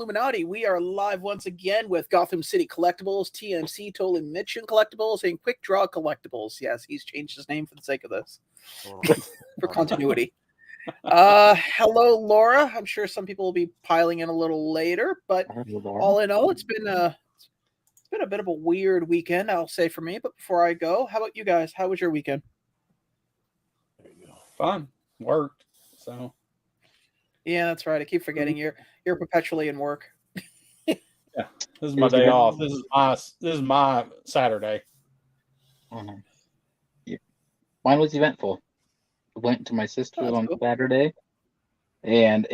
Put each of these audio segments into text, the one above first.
Illuminati. We are live once again with Gotham City Collectibles, TMC, totally Mitchin Collectibles, and Quickdraw Collectibles. Yes, he's changed his name for the sake of this, for continuity. Hello, Laura. I'm sure some people will be piling in a little later, but all in all, it's been a bit of a weird weekend, I'll say for me. But before I go, how about you guys? How was your weekend? There you go. Fun. Worked. So. Yeah, that's right. I keep forgetting you're perpetually in work. Yeah, this is my day off. This is my Saturday. Yeah. Mine was eventful. I went to my sister's on Saturday, and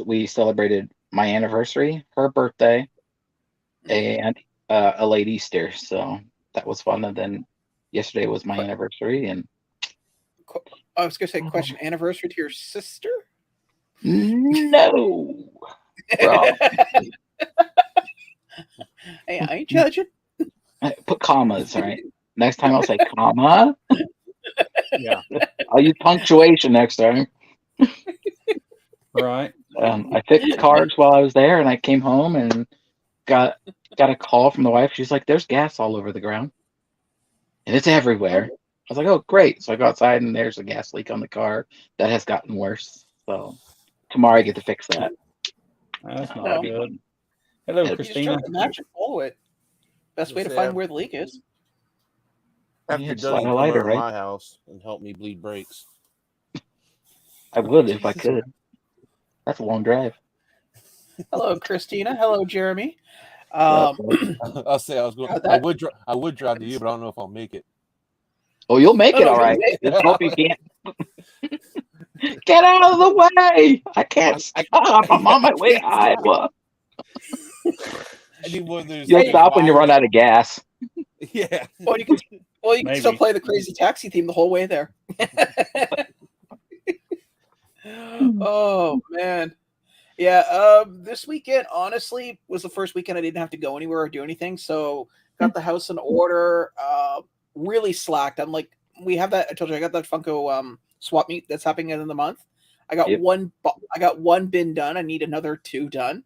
we celebrated my anniversary, her birthday, and a late Easter. So that was fun. And then yesterday was my anniversary, and I was gonna say, question: anniversary to your sister? No. Hey, I ain't judging. Put commas, all right? Next time I'll say comma. Yeah. I'll use punctuation next time. Right. I fixed cars while I was there, and I came home and got a call from the wife. She's like, "There's gas all over the ground, and it's everywhere." I was like, "Oh, great!" So I go outside, and there's a gas leak on the car that has gotten worse. So tomorrow I get to fix that. That's not good. Hello, Christina. You just turn the match and follow it. Best way to find where the leak is. After you're done, you come over to my house and help me bleed brakes. I would if I could. That's a long drive. Hello, Christina. Hello, Jeremy. I'll say I would drive to you, but I don't know if I'll make it. Oh, you'll make it all right. Just hope you can't. Get out of the way! I can't stop. I'm on my way to Iowa. You'll stop when you run out of gas. Yeah. Well, you can still play the Crazy Taxi theme the whole way there. Oh man, yeah. This weekend honestly was the first weekend I didn't have to go anywhere or do anything, so got the house in order. Really slacked. I'm like, we have that. I told you I got that Funko swap meet that's happening at the end of the month. I got one bin done. I need another 2 done.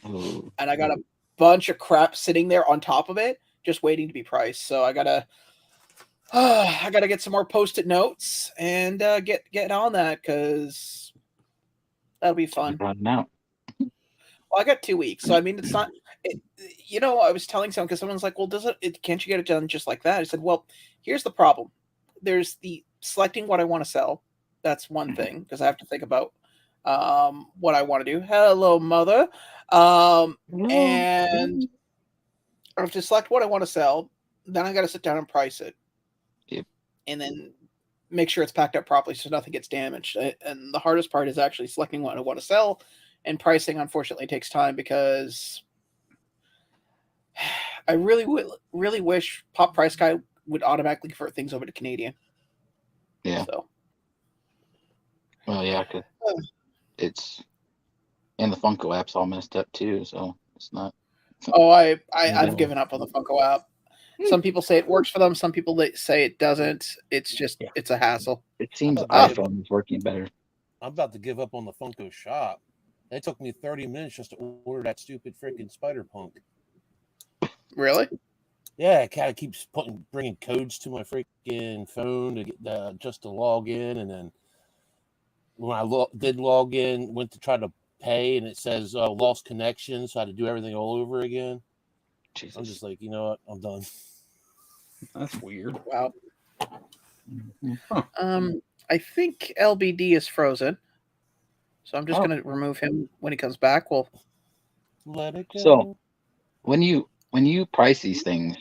Ooh. And I got a bunch of crap sitting there on top of it, just waiting to be priced. So I gotta get some more post-it notes and get on that because that'll be fun. Running out. Well, I got 2 weeks, so I mean, it's not. I was telling someone because someone's like, "Well, can't you get it done just like that?" I said, "Well, here's the problem. There's the selecting what I want to sell. That's one thing because I have to think about what I want to do. Hello, mother. And I have to select what I want to sell. Then I got to sit down and price it. Yep. And then make sure it's packed up properly so nothing gets damaged. And the hardest part is actually selecting what I want to sell. And pricing, unfortunately, takes time because I really wish Pop Price Guy would automatically convert things over to Canadian. Yeah. So. Well, yeah, cause it's and the Funko app's all messed up too, so it's not. Oh, I've given up on the Funko app. Some people say it works for them. Some people say it doesn't. It's just it's a hassle. It seems iPhone is working better. I'm about to give up on the Funko shop. It took me 30 minutes just to order that stupid freaking Spider Punk. Really? Yeah, it kind of keeps bringing codes to my freaking phone to get just to log in, and then when I did log in, went to try to pay, and it says lost connection, so I had to do everything all over again. Jesus. I'm just like, you know what? I'm done. That's weird. Wow. Huh. I think LBD is frozen, so I'm just going to remove him when he comes back. We'll let it go. So when you price these things,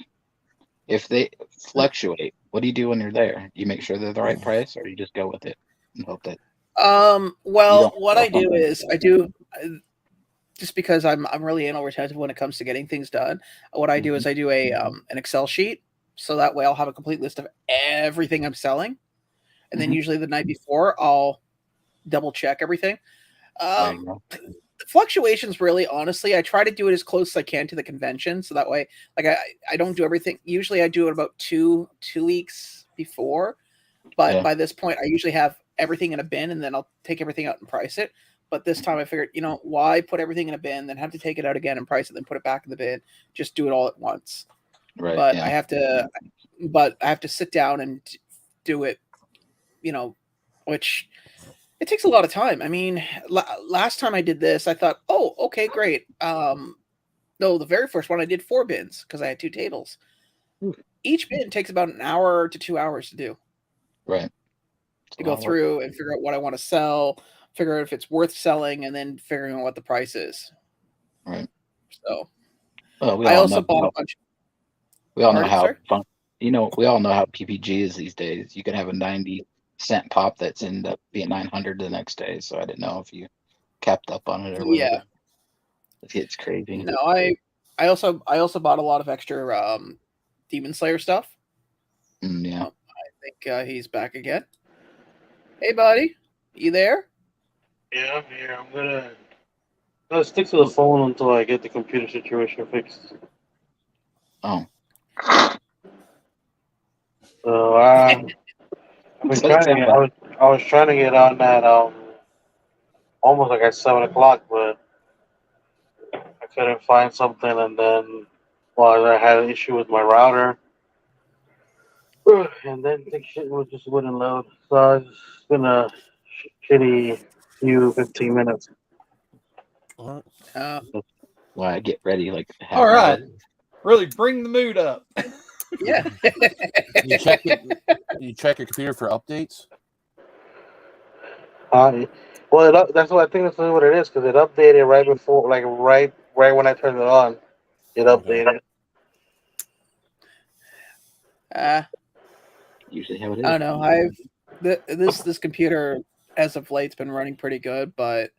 if they fluctuate, what do you do when you're there? You make sure they're the right price, or you just go with it and hope that. Well, what I do is just because I'm really anal retentive when it comes to getting things done. What I do is I do an Excel sheet, so that way I'll have a complete list of everything I'm selling, and then usually the night before I'll double check everything. Fluctuations, really, honestly, I try to do it as close as I can to the convention, so that way, like I don't do everything. Usually, I do it about two weeks before, but by this point, I usually have everything in a bin, and then I'll take everything out and price it. But this time I figured, why put everything in a bin, then have to take it out again and price it, then put it back in the bin? Just do it all at once. Right. But yeah. I have to sit down and do it, which it takes a lot of time. I mean, last time I did this, I thought, oh, okay, great. No, the very first one I did 4 bins because I had 2 tables. Each bin takes about an hour to 2 hours to do. Right. To go through and figure out what I want to sell, figure out if it's worth selling, and then figuring out what the price is. Right. So, I also bought a bunch. We all know how we all know how PPG is these days. You can have a 90-cent pop that's end up being 900 the next day. So I didn't know if you kept up on it or whatever. Yeah. It's crazy. No, I also bought a lot of extra Demon Slayer stuff. Yeah. I think he's back again. Hey, buddy, you there? Yeah, I'm here. I'm gonna stick to the phone until I get the computer situation fixed. Oh. So I've been trying to get. I was trying to get on that almost like at 7 o'clock, but I couldn't find something, and then I had an issue with my router, and then the shit just wouldn't load. So it's been a shitty few 15 minutes. Well, I get ready like. All right, really bring the mood up. Yeah. You check your computer for updates. Well, that's what I think. That's what it is because it updated right before, like right when I turned it on. It updated. Usually how it is. I don't know. This computer as of late's been running pretty good, but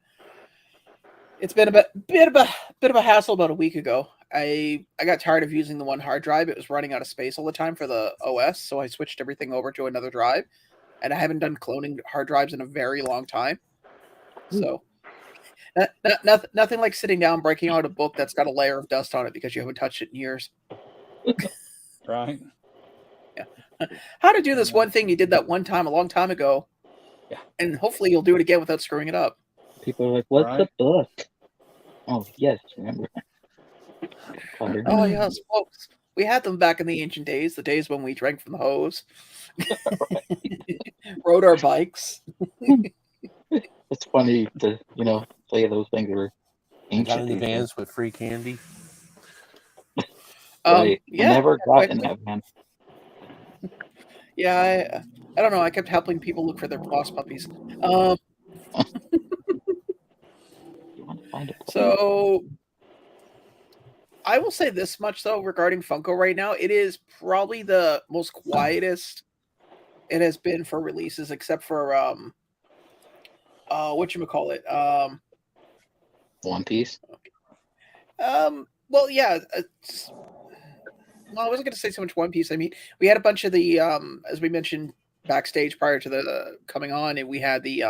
it's been a bit of a hassle about a week ago. I got tired of using the one hard drive. It was running out of space all the time for the OS, so I switched everything over to another drive. And I haven't done cloning hard drives in a very long time. So nothing like sitting down, breaking out a book that's got a layer of dust on it because you haven't touched it in years. Right. Yeah. How to do this one thing you did that one time a long time ago. Yeah. And hopefully you'll do it again without screwing it up. People are like, what's the book? Oh, yes, remember. Oh, yes, folks. We had them back in the ancient days, the days when we drank from the hose, rode our bikes. It's funny to, say those things were ancient. Got in the vans with free candy. Right. Yeah, never got in that van. Yeah, I don't know. I kept helping people look for their lost puppies. So I will say this much though regarding Funko right now, it is probably the most quietest it has been for releases, except for whatchamacallit? One Piece. Well, yeah. Well, I wasn't going to say so much One Piece. I mean, we had a bunch of the as we mentioned backstage prior to the coming on, and we had the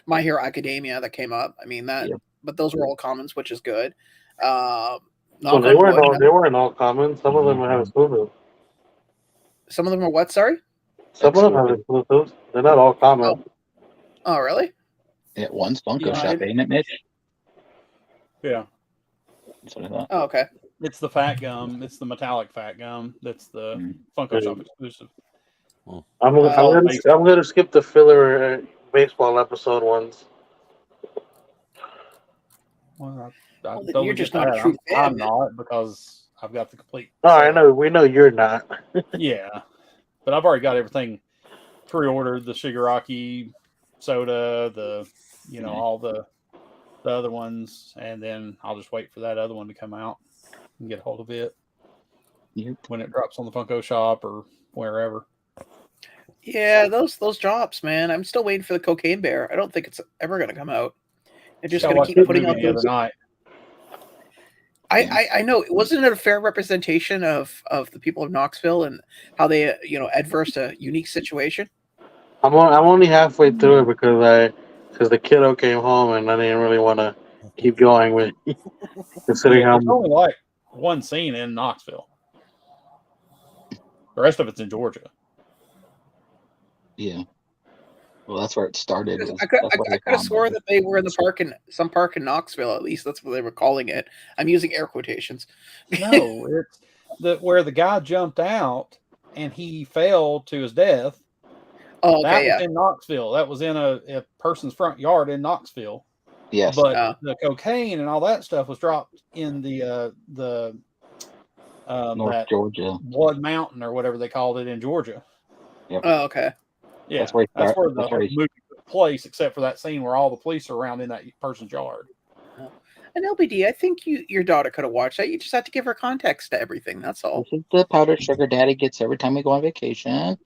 My Hero Academia that came up. I mean that, but those were all commons, which is good. So they weren't all common. Some of them have exclusives. Some of them are what? Sorry. Some of them have exclusives. They're not all common. Oh really? Yeah, one's Funko Shop, ain't it, Mitch? Yeah. That's what I thought. Oh, okay. It's the fat gum. It's the metallic fat gum. That's the Funko Shop exclusive. I'm gonna skip the filler baseball episode ones. Well, you're just not a true fan. I'm not, because I've got the complete. Oh, I know. We know you're not. Yeah, but I've already got everything pre-ordered. The Shigaraki soda, all the other ones, and then I'll just wait for that other one to come out and get a hold of it when it drops on the Funko Shop or wherever. Yeah, those drops, man. I'm still waiting for the Cocaine Bear. I don't think it's ever going to come out. They're just going to keep putting out the other night. I know. Wasn't it a fair representation of the people of Knoxville and how they adverse a unique situation? I'm only halfway through it because the kiddo came home and I didn't really want to keep going with considering how it's only like one scene in Knoxville. The rest of it's in Georgia. Yeah. Well, that's where it started. I could have swore that they were in the park in some park in Knoxville. At least that's what they were calling it. I'm using air quotations. No, it's where the guy jumped out and he fell to his death. Oh, that okay, was in Knoxville. That was in a person's front yard in Knoxville. Yes. But the cocaine and all that stuff was dropped in the North Georgia. Blood Mountain or whatever they called it in Georgia. Yep. Oh, okay. Yeah, That's where the whole movie took place, except for that scene where all the police are around in that person's yard. And LBD, I think your daughter could have watched that. You just have to give her context to everything. That's all. This is the powdered sugar daddy gets every time we go on vacation.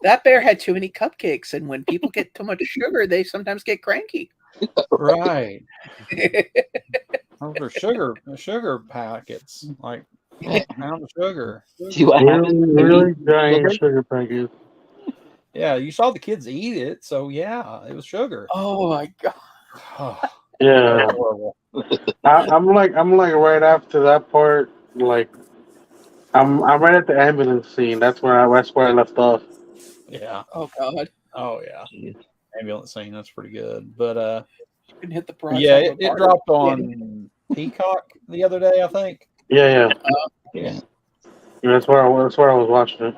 That bear had too many cupcakes, and when people get too much sugar, they sometimes get cranky. Right. Those are sugar packets, like a pound of sugar. Really giant sugar packets. Yeah, you saw the kids eat it, so yeah, it was sugar. Oh my god. Yeah. I'm like right after that part, like I'm right at the ambulance scene. That's where I left off. Yeah. Oh god. Oh yeah. Ambulance scene, that's pretty good. But you can hit the broadside. yeah, it dropped on Peacock the other day, I think. Yeah. Yeah. That's where I was watching it.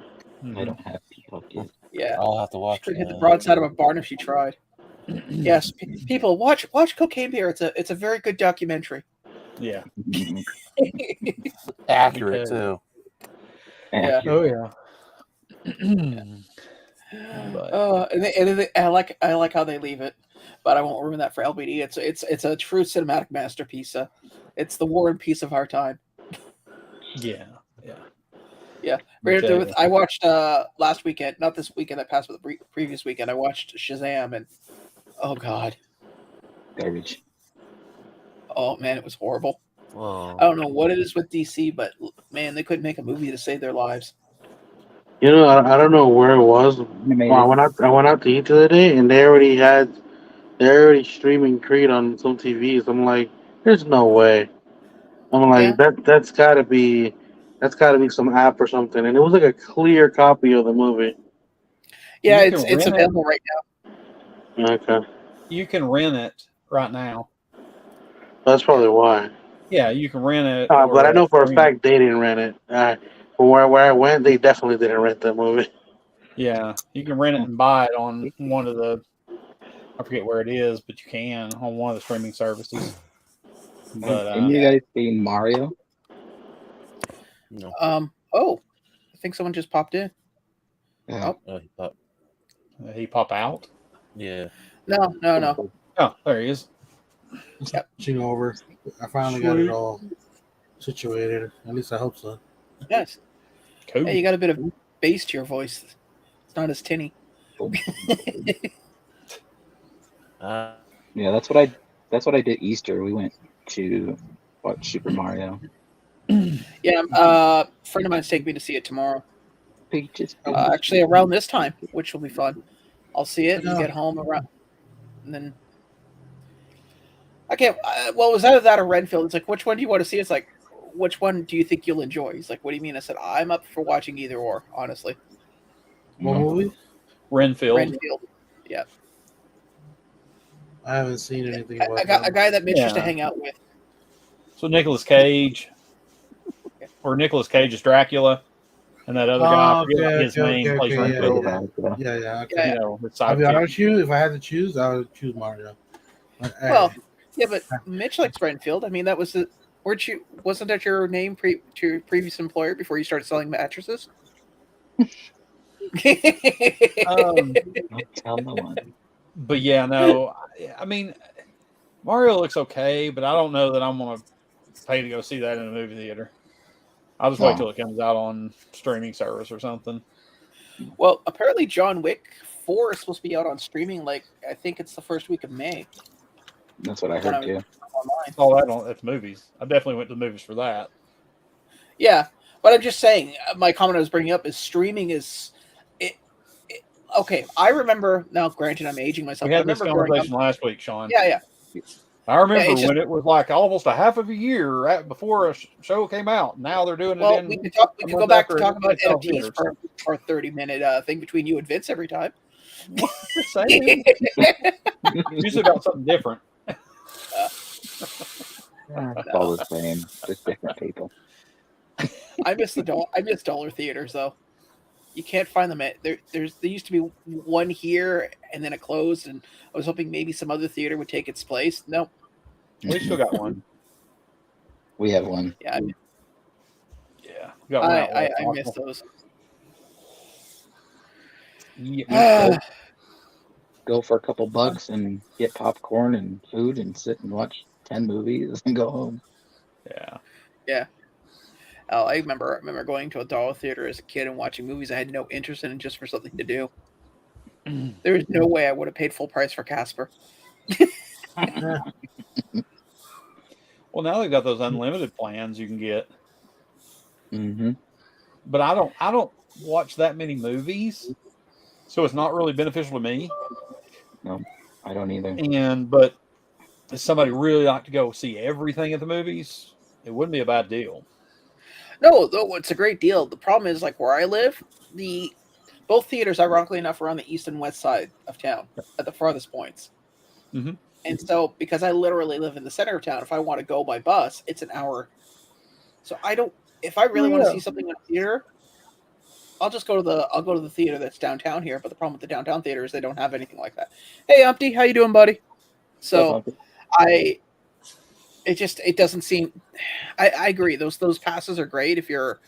I don't have Peacock yet. Yeah. I'll have to watch it. Could hit the broadside of a barn if she tried. Yes, people watch Cocaine Bear. It's a very good documentary. Yeah. Accurate too. Yeah. Oh yeah. I like how they leave it, but I won't ruin that for LBD. It's a true cinematic masterpiece. It's the War and Peace of our time. Yeah. Right there with I watched last weekend, not this weekend that passed, but the previous weekend. I watched Shazam, and oh god, garbage. Oh man, it was horrible. Wow. I don't know what it is with DC, but man, they couldn't make a movie to save their lives. You know, I don't know where it was. I went out to eat the other day, and they're already streaming Creed on some TVs. I'm like, there's no way. I'm like, that's gotta be some app or something. And it was like a clear copy of the movie. Yeah, it's available right now. Okay. You can rent it right now. That's probably why. Yeah, you can rent it. But I know for a fact they didn't rent it. From where I went, they definitely didn't rent that movie. Yeah, you can rent it and buy it on one of the, I forget where it is, but you can on one of the streaming services. But have you guys seen Mario? No. Oh, I think someone just popped in. Yeah. He pop out? Yeah. No. Oh, there he is. Switching over. I finally got it all situated. At least I hope so. Yes. Cool. Hey, you got a bit of bass to your voice. It's not as tinny. Yeah, that's what I did Easter. We went to watch Super Mario. Yeah, a friend of mine's taking me to see it tomorrow. Actually, around this time, which will be fun. I'll see it and get home around, and then I can't. Well, it was either that or Renfield. It's like, which one do you want to see? It's like, which one do you think you'll enjoy? He's like, what do you mean? I said, I'm up for watching either or, honestly. What movie? Renfield. Yeah. I haven't seen anything about I got a guy that Mitch used to hang out with. So Nicolas Cage, or Nicolas Cage is Dracula, and that other guy, I forget his name, plays Renfield. Yeah. Yeah. You know, I'll be honest with you, if I had to choose, I would choose Mario. Well, yeah, but Mitch likes Renfield. I mean, that was wasn't that your name to your previous employer before you started selling mattresses? Tell no one. But yeah, no, I mean, Mario looks okay, but I don't know that I'm going to pay to go see that in a movie theater. I'll just wait till it comes out on streaming service or something. Well, apparently John Wick 4 is supposed to be out on streaming, like, I think it's the first week of May. That's what I heard, too. Oh, that's movies. I definitely went to the movies for that. Yeah, but I'm just saying, my comment I was bringing up is streaming is... Okay, I remember... Now, granted, I'm aging myself. We had this conversation last week, Sean. Yeah. I remember it's just- when it was like almost a half of a year before a show came out. Now they're doing it Well, in. we could a go month back to after talk about it's out NFTs theaters. for a 30-minute thing between you and Vince every time. Just saying. Usually about something different. It's all the same, just different people. I miss dollar theaters though. You can't find them at there used to be one here and then it closed, and I was hoping maybe some other theater would take its place. No. We still got one. We have one. Yeah, Yeah, we got one out I west. miss those. Yeah. Go for a couple bucks and get popcorn and food and sit and watch 10 movies and go home. Yeah. Oh, I remember going to a dollar theater as a kid and watching movies I had no interest in just for something to do. There was no way I would have paid full price for Casper. Well, now they've got those unlimited plans you can get. Mm-hmm. But I don't watch that many movies, so it's not really beneficial to me. No, I don't either. But if somebody really like to go see everything at the movies, it wouldn't be a bad deal. No, though it's a great deal. The problem is, like where I live, both theaters, ironically enough, are on the east and west side of town at the farthest points. Mm-hmm. And so, because I literally live in the center of town, if I want to go by bus, it's an hour. So I don't. If I really want to see something in a theater, I'll go to the theater that's downtown here. But the problem with the downtown theater is they don't have anything like that. Hey, Umpty, how you doing, buddy? So it doesn't seem. I agree. Those passes are great if you're,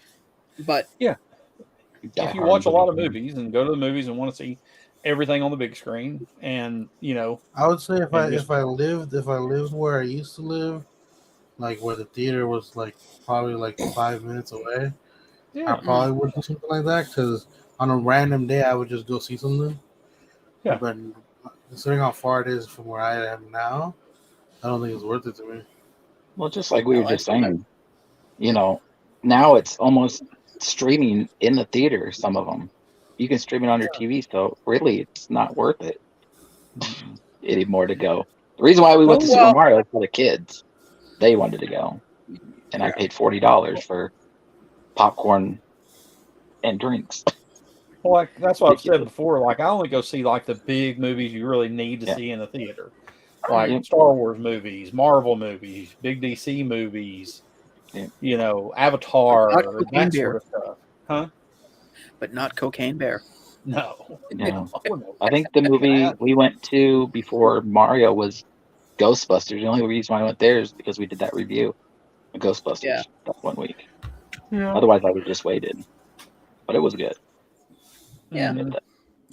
but yeah, if you watch a lot of movies and go to the movies and want to see everything on the big screen, and I would say if I lived where I used to live, like where the theater was like probably like 5 minutes away, I probably would do something like that, because on a random day I would just go see something. Yeah. But considering how far it is from where I am now, I don't think it's worth it to me. Well, just like we were just saying, now it's almost streaming in the theater. Some of them, you can stream it on your TV, so really, it's not worth it anymore to go. The reason why we went to Super Mario is for the kids; they wanted to go, and I paid $40 for popcorn and drinks. Well, like that's what I've said before. Like I only go see like the big movies you really need to see in the theater. Like Star Wars movies, Marvel movies, big DC movies, Avatar, that sort of stuff. Huh? But not Cocaine Bear. No. I think the movie we went to before Mario was Ghostbusters. The only reason why I went there is because we did that review of Ghostbusters that 1 week. Yeah. Otherwise, I would have just waited. But it was good. Yeah.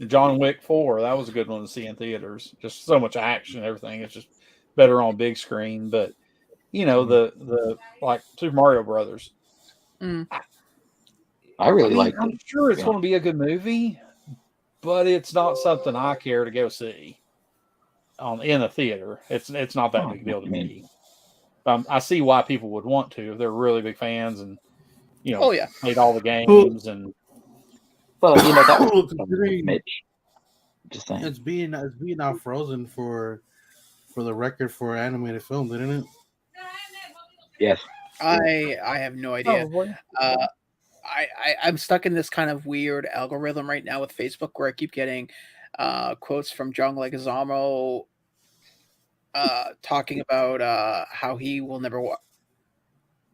John Wick 4, that was a good one to see in theaters. Just so much action and everything. It's just better on big screen. But the like Super Mario Brothers. I really like it. I'm sure it's going to be a good movie, but it's not something I care to go see in a theater. It's not that big a deal to me. I see why people would want to if they're really big fans and played all the games and. Well, that was Mitch. Just saying. It's being now frozen for the record for animated film, didn't it? Yes. I have no idea. I'm stuck in this kind of weird algorithm right now with Facebook where I keep getting quotes from John Leguizamo talking about how he will never watch.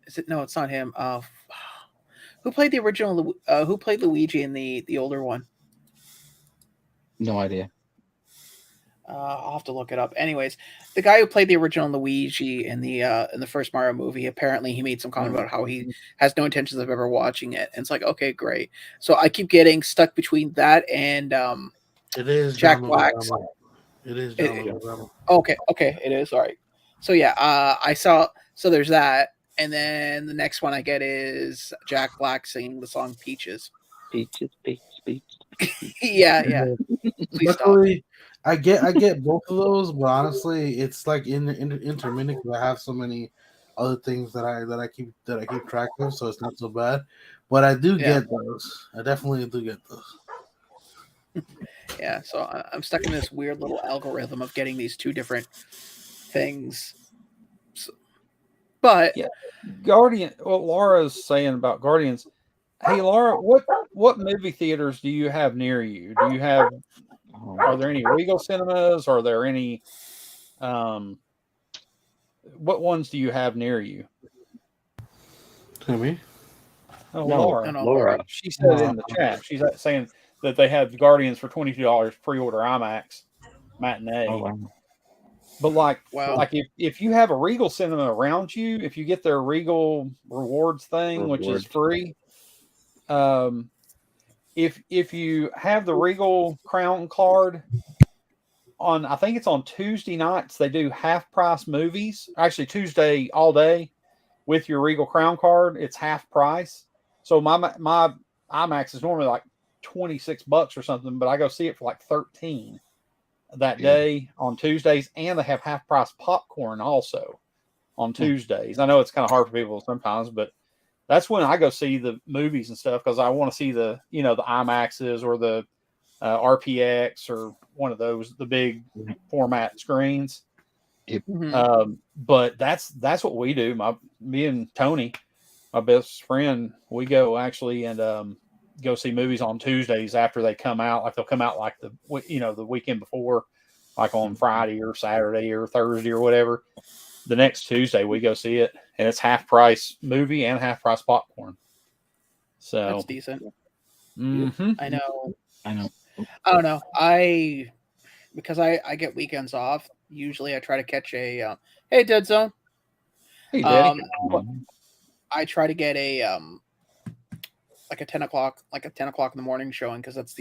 Is it? No, it's not him. Who played the original? Who played Luigi in the older one? No idea. I'll have to look it up. Anyways, the guy who played the original Luigi in the first Mario movie, apparently he made some comment about how he has no intentions of ever watching it. And it's like, okay, great. So I keep getting stuck between that and it is Jack Black's. It is John Leguizamo. Okay, it is. All right. So yeah, I saw. So there's that. And then the next one I get is Jack Black singing the song Peaches. Peaches. yeah. Luckily, I get both of those, but honestly, it's like intermittent because I have so many other things that I keep track of, so it's not so bad. But I do get those. I definitely do get those. Yeah, so I'm stuck in this weird little algorithm of getting these two different things. So, but Yeah. Guardian. What Laura's saying about Guardians. Hey, Laura, what movie theaters do you have near you? Do you have? Are there any Regal cinemas? Are there any? What ones do you have near you? To me? Oh, No, Laura. Laura. She said in the chat. She's saying that they have Guardians for $22 pre-order IMAX matinee. Oh, wow. But like wow, if you have a Regal cinema around you, if you get their Regal rewards thing, which is free, if you have the Regal Crown card on, I think it's on Tuesday nights, they do half price movies. Actually, Tuesday all day with your Regal Crown card, it's half price. So my IMAX is normally like $26 or something, but I go see it for like 13 that day on Tuesdays, and they have half price popcorn also on Tuesdays. I know it's kind of hard for people sometimes, but that's when I go see the movies and stuff, because I want to see the the IMAXs or the RPX or one of those, the big format screens. But that's what we do. Me and Tony, my best friend, we go actually and go see movies on Tuesdays after they come out. Like they'll come out like the weekend before, like on Friday or Saturday or Thursday or whatever. The next Tuesday we go see it, and it's half price movie and half price popcorn. So that's decent. I know. I don't know. Because I get weekends off. Usually, I try to catch a hey, Dead Zone. Hey, Daddy. I try to get a like a 10 o'clock in the morning showing, because that's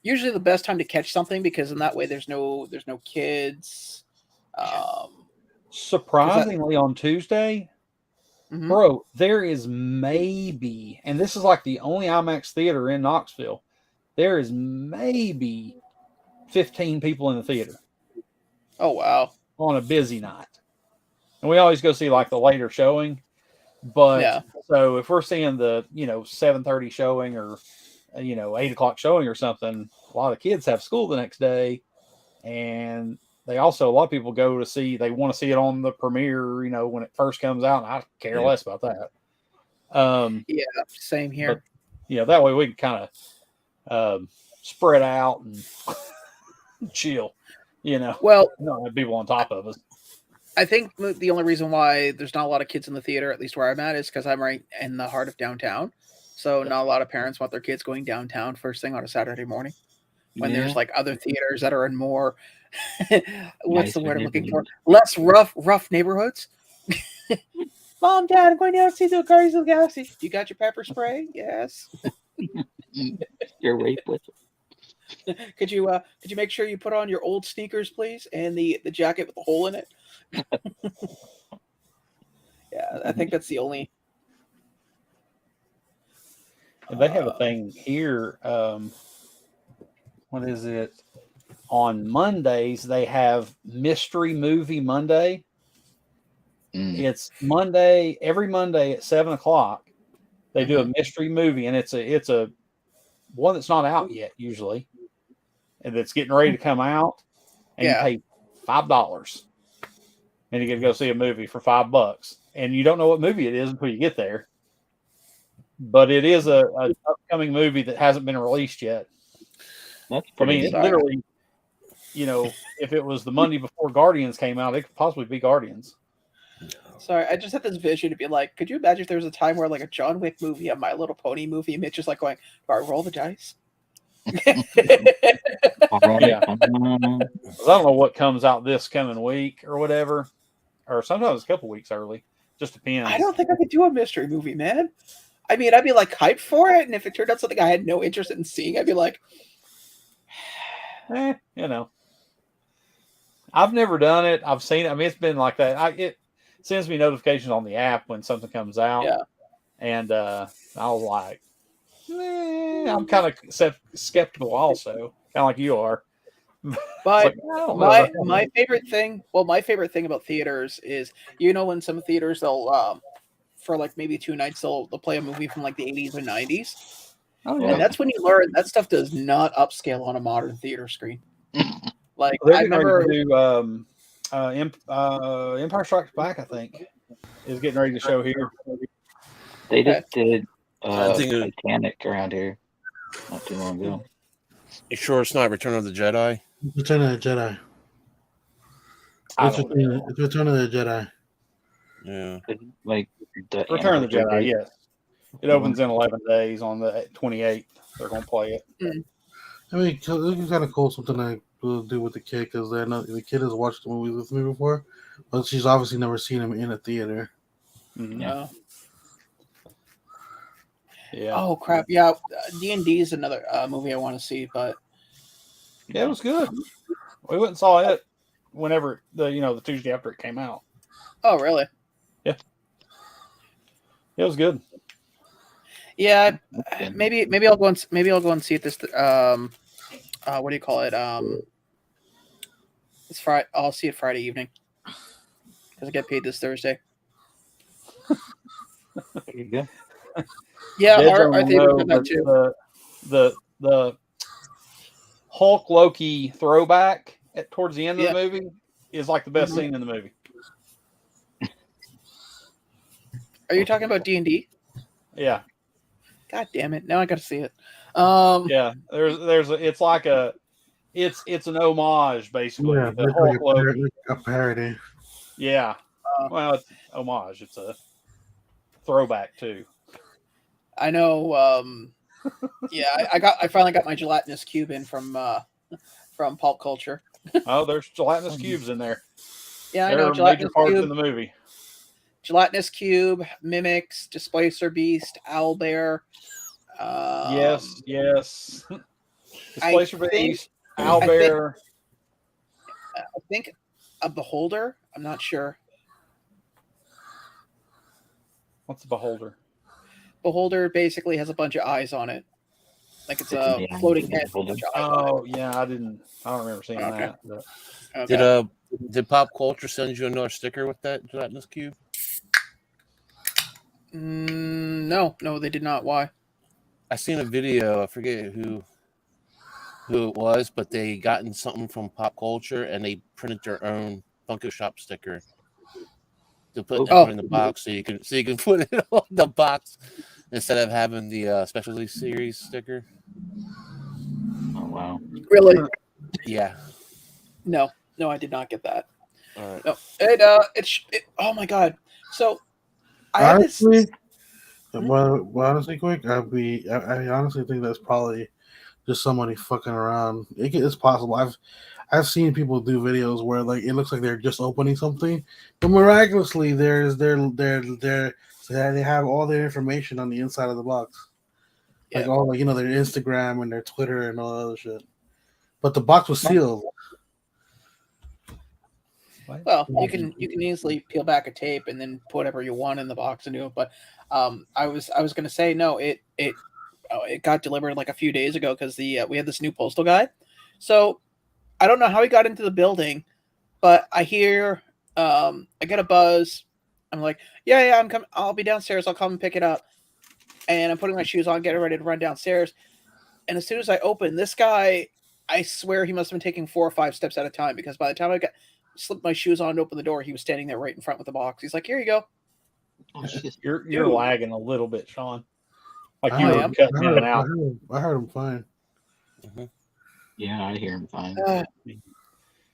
usually the best time to catch something, because in that way there's no kids. Surprisingly, on Tuesday, bro, there is maybe, and this is like the only IMAX theater in Knoxville, there is maybe 15 people in the theater. Oh, wow. On a busy night. And we always go see like the later showing. But so if we're seeing the 7:30 showing or 8 o'clock showing or something, a lot of kids have school the next day, and they also, a lot of people go to see, they want to see it on the premiere when it first comes out, and I care less about that. Same here. But, that way we can kind of spread out and chill, Well, not have people on top of us. I think the only reason why there's not a lot of kids in the theater, at least where I'm at, is because I'm right in the heart of downtown. So not a lot of parents want their kids going downtown first thing on a Saturday morning, when there's like other theaters that are in more what's the word I'm looking for? Less rough neighborhoods. Mom, Dad, I'm going down to see the Guardians of the Galaxy. You got your pepper spray? Yes. Your rape with. Could you make sure you put on your old sneakers, please, and the jacket with the hole in it? Yeah, I think that's the only. They have a thing here. What is it? On Mondays, they have Mystery Movie Monday. It's Monday, every Monday at 7 o'clock. They do a mystery movie, and it's a one that's not out yet usually, and it's getting ready to come out. And you pay $5, and you get to go see a movie for $5, and you don't know what movie it is until you get there. But it is a upcoming movie that hasn't been released yet. I mean, it literally, if it was the Monday before Guardians came out, it could possibly be Guardians. Sorry, I just had this vision to be like, could you imagine if there was a time where like a John Wick movie, a My Little Pony movie, Mitch is like going, do I roll the dice? I don't know what comes out this coming week or whatever, or sometimes a couple weeks early. Just depends. I don't think I could do a mystery movie, man. I mean, I'd be like hyped for it, and if it turned out something I had no interest in seeing, I'd be like, I've never done it. I've seen it. I mean, it's been like that. It sends me notifications on the app when something comes out. Yeah. And I was like, I'm kind of skeptical also, kind of like you are. But my favorite thing about theaters is, when some theaters they'll for like maybe 2 nights they'll play a movie from like the 80s and 90s. Oh, yeah. And that's when you learn that stuff does not upscale on a modern theater screen. Like I remember do Empire Strikes Back, I think, is getting ready to show here. They just did I think it- Titanic around here not too long ago. You sure it's not Return of the Jedi? Return of the Jedi. It's Return of the Jedi. Yeah. Like the Return of the anniversary Jedi, date. yes. It opens in 11 days on the 28th. They're going to play it. I mean, it's kind of cool, something I will do with the kid, because the kid has watched the movie with me before, but she's obviously never seen him in a theater. Yeah. Yeah. Oh crap! Yeah, D&D is another movie I want to see, but Yeah, it was good. We went and saw it whenever the Tuesday after it came out. oh really? Yeah. It was good. Yeah, maybe I'll go and see it this what do you call it? It's Friday. I'll see it Friday evening because I get paid this Thursday. There you go. Yeah, Dead I Zone think will about know that too. the Hulk Loki throwback towards the end of the movie is like the best scene in the movie. Are you talking about D&D? Yeah. God damn it! Now I got to see it. Yeah, it's like it's an homage basically. Yeah, The Hulk Loki. a parody. Yeah. Well, it's homage. It's a throwback too. I know. Yeah, I finally got my gelatinous cube in from Pulp Culture. Oh, there's gelatinous cubes in there. Yeah, I They're know. major Gelatinous parts cube, in the movie. gelatinous cube, mimics, displacer beast, owlbear. Yes. Displacer think- Beast, Owlbear. I think a beholder. I'm not sure. What's the Beholder? Beholder basically has a bunch of eyes on it, like it's a floating head. With a bunch of eyes on Oh yeah, I don't remember seeing Okay. that. But it. Okay. Did Pop Culture send you another sticker with that gelatinous cube? No, they did not. Why? I seen a video. I forget who it was, but they gotten something from Pop Culture and they printed their own Funko Shop sticker to put in the box, so you can put it on the box instead of having the specialty series sticker. Oh wow! Really? Yeah. No, I did not get that. All right. No, it. Oh my god! So I had this. Honestly, quick, I honestly think that's probably just somebody fucking around. It's possible. I've seen people do videos where like it looks like they're just opening something, but miraculously they have all their information on the inside of the box, like all their Instagram and their Twitter and all that other shit. But the box was sealed. Well, you can easily peel back a tape and then put whatever you want in the box and do it. But I was going to say no. It got delivered like a few days ago because we had this new postal guy. So I don't know how he got into the building, but I hear I get a buzz. I'm like, yeah, I'm coming. I'll be downstairs. I'll come and pick it up. And I'm putting my shoes on, getting ready to run downstairs. And as soon as I open, this guy, I swear he must have been taking 4 or 5 steps at a time because by the time I slipped my shoes on to open the door, he was standing there right in front with the box. He's like, "Here you go." Oh, shit. You're lagging a little bit, Sean. Like you I were am. cutting in and out. I heard him fine. Mm-hmm. Yeah, I hear him fine.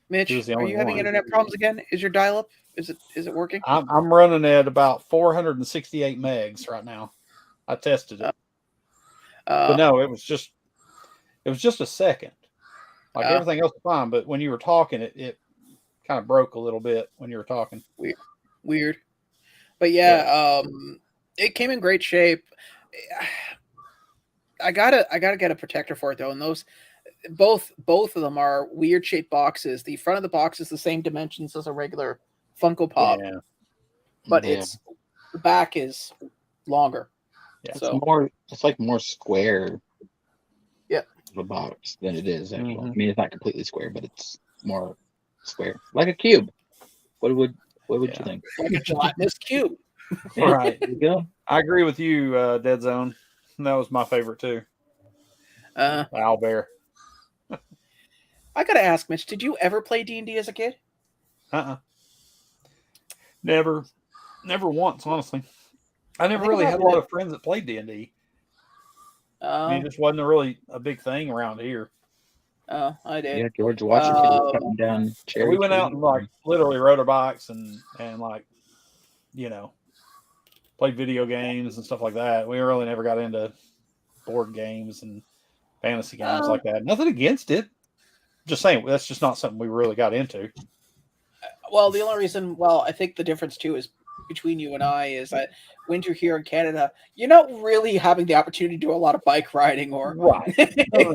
Mitch, He was the are only you having one. internet problems again? Is your dial-up? Is it working? I'm running at about 468 megs right now. I tested it, but no, it was just a second. Like everything else was fine, but when you were talking, it kind of broke a little bit when you were talking. Weird. But yeah, it came in great shape. I gotta get a protector for it though, and those both of them are weird shaped boxes. The front of the box is the same dimensions as a regular Funko Pop, but the back is longer. Yeah, so it's like more square. Yeah, of a box than it is actually. Mm-hmm. I mean, it's not completely square, but it's more square, like a cube. What would you think? Like a gelatinous cube. Right. There you go. I agree with you, Dead Zone. That was my favorite too. Owlbear. I gotta ask, Mitch, did you ever play D&D as a kid? Never once, honestly. I never think really about had a lot of friends that played D&D. I mean, it just wasn't really a big thing around here. I did. Yeah, George Washington was cutting down So cherry we went out trees. and like literally rode our bikes and like, you know, played video games and stuff like that. We really never got into board games and fantasy games like that. Nothing against it. Just saying, that's just not something we really got into. Well, the only reason, I think the difference too is between you and I is that when you're here in Canada, you're not really having the opportunity to do a lot of bike riding or right. No.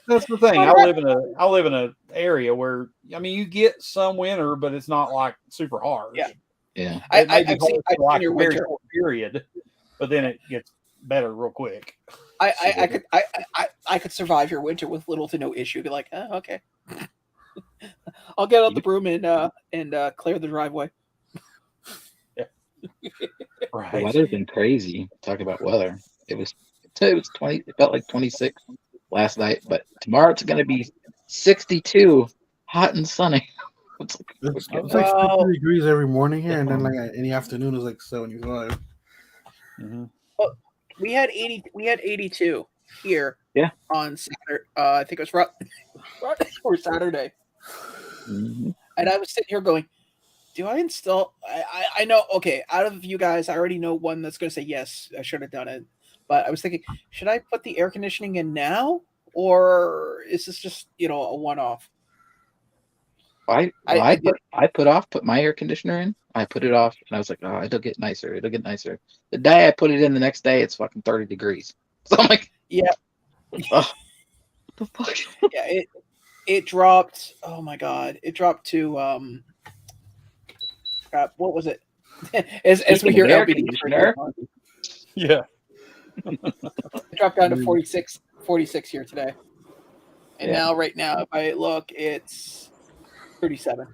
That's the thing. I live in an area where you get some winter, but it's not like super harsh. Yeah. I've seen your a very winter short period, but then it gets better real quick. I could survive your winter with little to no issue. Be like, okay, I'll get out the broom and clear the driveway. Yeah, right. The weather's been crazy. Talk about weather. It was 20. It felt like 26 last night, but tomorrow it's going to be 62, hot and sunny. It's like 50 degrees every morning here, and then like in the afternoon it's like 75. Mm-hmm. Well, we had 82 here. Yeah. On Saturday, I think it was or Saturday. Mm-hmm. And I was sitting here going, "Do I install?" I know. Okay, out of you guys, I already know one that's going to say yes. I should have done it, but I was thinking, should I put the air conditioning in now, or is this just a one-off? I put my air conditioner in. I put it off, and I was like, "Oh, it'll get nicer. It'll get nicer." The day I put it in, the next day it's fucking 30 degrees. So I'm like, "Yeah, oh, what the fuck?" Yeah, it dropped. Oh my god, it dropped to what was it? as we hear air LBD conditioner. Yeah, it dropped down to 46 here today, and right now, if I look, it's 37.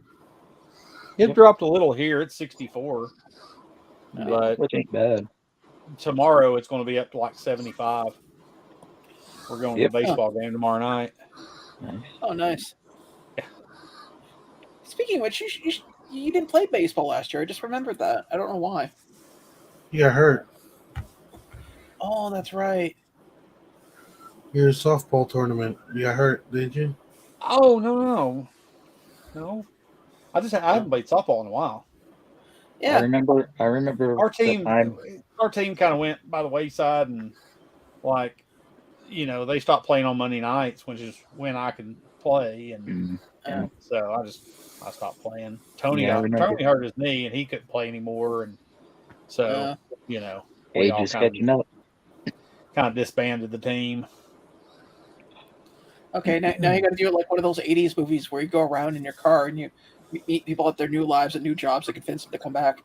It dropped a little here. It's 64, but which ain't bad. Tomorrow it's going to be up to like 75. We're going to a baseball game tomorrow night. Oh, nice. Yeah. Speaking of which, you didn't play baseball last year. I just remembered that. I don't know why. You got hurt. Oh, that's right. Your softball tournament. You got hurt, did you? Oh, no. I haven't played softball in a while. Yeah. I remember our team kind of went by the wayside, and like, they stopped playing on Monday nights, which is when I can play, and so I stopped playing. Tony hurt his knee and he couldn't play anymore, and so age is catching up. Kind of disbanded the team. Okay, now you got to do it like one of those 80s movies where you go around in your car and you meet people at their new lives and new jobs that convince them to come back.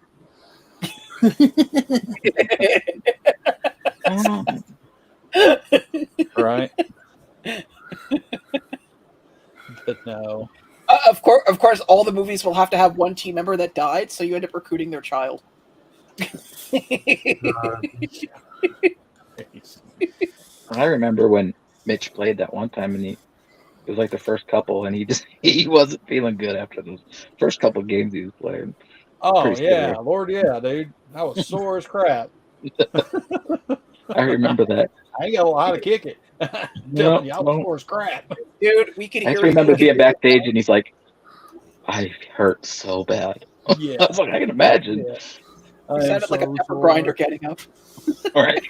Right. But no. Of course, all the movies will have to have one team member that died, so you end up recruiting their child. I remember when Mitch played that one time, and it was like the first couple, and he wasn't feeling good after those first couple games he was playing. Oh yeah, scary. Lord, yeah, dude, I was sore as crap. I remember that. I ain't got a lot to kick it. Telling you, I was sore as crap, dude. We could. I remember being backstage, and he's like, "I hurt so bad." Yeah, I was like, I can imagine. Yeah. You sounded like a pepper grinder getting up. All right.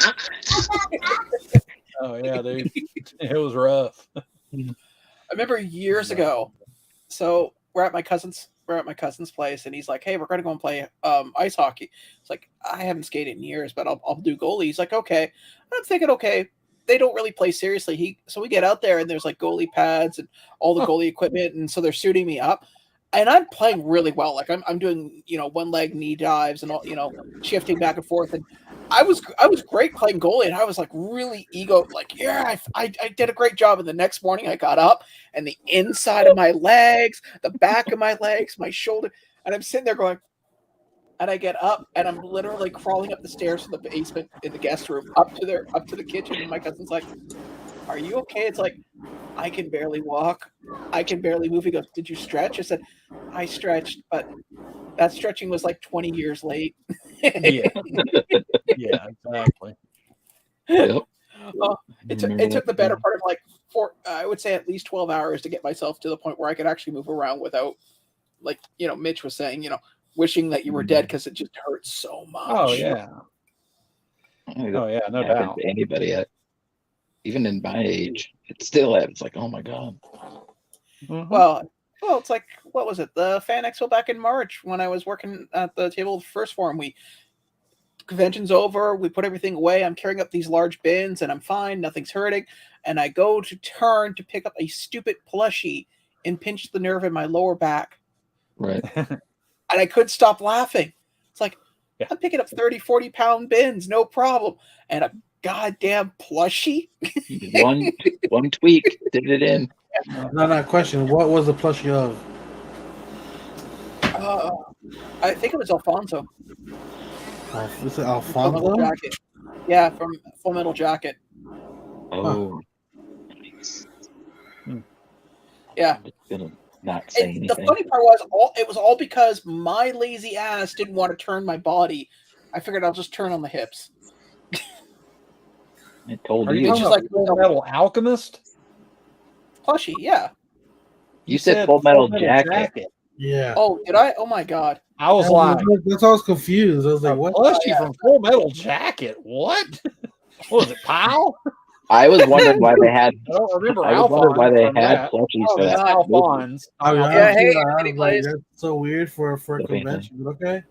Oh yeah, dude, it was rough. I remember years ago. So we're at my cousin's place, and he's like, "Hey, we're going to go and play ice hockey." It's like, I haven't skated in years, but I'll do goalie. He's like, "Okay." I'm thinking, okay, they don't really play seriously. So we get out there, and there's like goalie pads and all the goalie equipment, and so they're suiting me up, and I'm playing really well. Like I'm doing one leg knee dives and all shifting back and forth, and I was great playing goalie, and I was like really I did a great job. And the next morning I got up, and the inside of my legs, the back of my legs, my shoulder, and I'm sitting there going, and I get up, and I'm literally crawling up the stairs to the basement in the guest room, up to the kitchen, and my cousin's like, "Are you okay?" It's like, I can barely walk. I can barely move. He goes, did you stretch? I said, I stretched, but that stretching was like 20 years late. Yeah. Yeah, exactly. Yep. It took the better part of like I would say at least 12 hours to get myself to the point where I could actually move around without, like, Mitch was saying, wishing that you were dead because it just hurts so much. Oh yeah. Oh yeah, no doubt. To anybody even in my age, it still happens. Like, oh my god. Mhm. Well, it's like, what was it? The Fan Expo back in March when I was working at the table of the first forum. Convention's over. We put everything away. I'm carrying up these large bins and I'm fine. Nothing's hurting. And I go to turn to pick up a stupid plushie and pinch the nerve in my lower back. Right. And I couldn't stop laughing. It's like, Yeah. I'm picking up 30, 40 pound bins, no problem. And a goddamn plushie? one tweak did it in. No, question. What was the plushie of? I think it was Alfonso. Is it Full Alfonso? Metal Jacket. Yeah, from Full Metal Jacket. Oh. Yeah. I'm just gonna not say anything. The funny part was it was all because my lazy ass didn't want to turn my body. I figured I'll just turn on the hips. I told Are you you. It's talking just about like Full Metal Alchemist? Plushie, yeah. You said Full Metal Jacket. Yeah. Oh, did I? Oh my god. I was like, that's why I was confused. I was like, what? plushie from Full Metal Jacket? What? What was it, Pile? I was wondering why they had. I don't remember I was wondering why they Alphonse from had that. plushies Oh, for it's that. Alphonse. Yeah, hey, I Anthony was like, Blaze. that's so weird for a convention. But okay.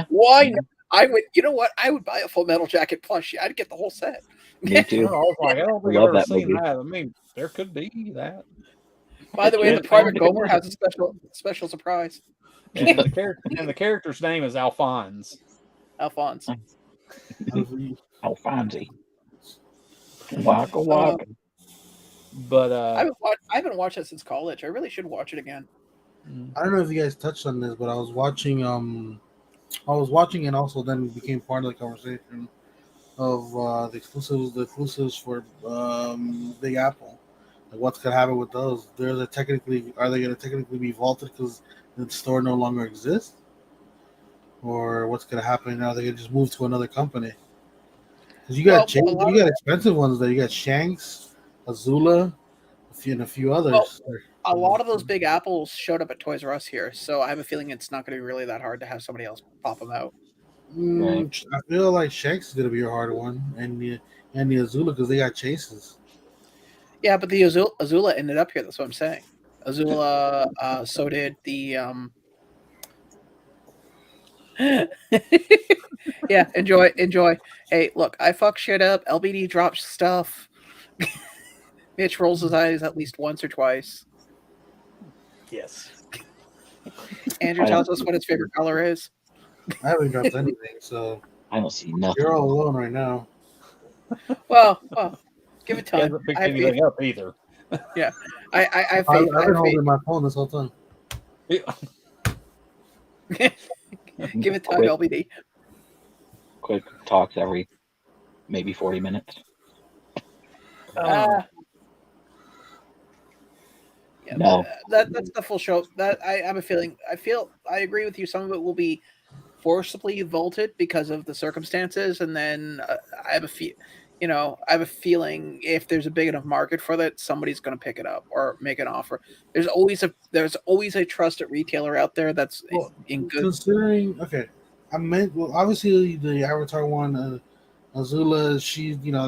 Why not? I would. You know what? I would buy a Full Metal Jacket plushie. I'd get the whole set. Me I too. was like, I don't think I've Love ever that seen movie. that. I mean, there could be that. By the way, the Private Gomer has a special surprise. And the character's name is Alphonse. Alphonse. Alfonsi. Waka waka. But I haven't watched it since college. I really should watch it again. I don't know if you guys touched on this, but I was watching and also then became part of the conversation of the exclusives for Big Apple. Like what's gonna happen with those? Are they gonna technically be vaulted because the store no longer exists? Or what's gonna happen now? They're gonna just move to another company. Because you got expensive ones there. You got Shanks, Azula, and a few others. Well, a lot of those Big Apples showed up at Toys R Us here, so I have a feeling it's not going to be really that hard to have somebody else pop them out. I feel like Shanks is gonna be a hard one, and the Azula because they got chases. Yeah, but the Azula ended up here. That's what I'm saying. Azula, so did the. Yeah, enjoy. Hey, look, I fuck shit up. LBD drops stuff. Mitch rolls his eyes at least once or twice. yes. Andrew tells us what his favorite color is. I haven't dropped anything, so I don't see nothing. you're all alone right now. Well, give it He time. hasn't picked anything up either. Yeah, I have I've faith. been holding my phone this whole time. Give it time, LBD. Quick talks every maybe 40 minutes. Yeah, No. that's the full show. That I have a feeling. I agree with you. Some of it will be forcibly vaulted because of the circumstances, and then I have a feeling if there's a big enough market for that, somebody's going to pick it up or make an offer. There's always a trusted retailer out there that's in good. Considering, okay, obviously the Avatar one, Azula,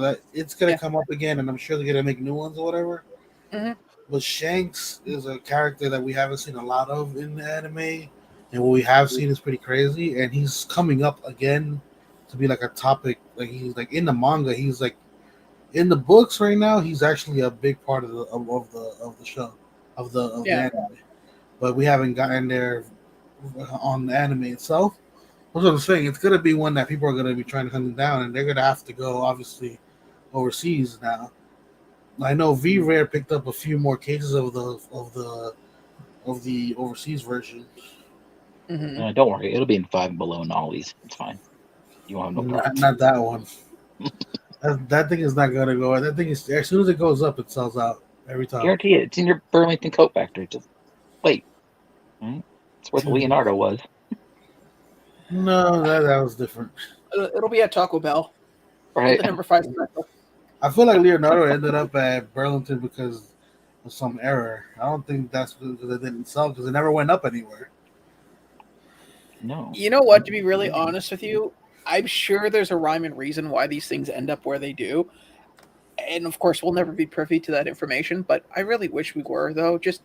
that it's gonna come up again, and I'm sure they're gonna make new ones or whatever. Mhm. But Shanks is a character that we haven't seen a lot of in the anime, and what we have seen is pretty crazy. And he's coming up again to be like a topic. Like he's like in the manga, he's like in the books right now. He's actually a big part of the show of the anime, but we haven't gotten there on the anime itself. That's what I'm saying. It's gonna be one that people are gonna be trying to hunt down, and they're gonna have to go obviously overseas now. I know V-Rare picked up a few more cases of the overseas version. Mm-hmm. Don't worry, it'll be in 5 Below Nollies. It's fine. You won't have no problem. Not that one. That thing is not gonna go. That thing is as soon as it goes up, it sells out. every time. Guarantee it. It's in your Burlington coat factory. Just wait. Right? It's where the Leonardo was. No, that was different. It'll be at Taco Bell. Right. The number 5 special. I feel like Leonardo ended up at Burlington because of some error. I don't think that's because it didn't sell because it never went up anywhere. No. You know what? To be really honest with you, I'm sure there's a rhyme and reason why these things end up where they do. And of course, we'll never be privy to that information. But I really wish we were, though. Just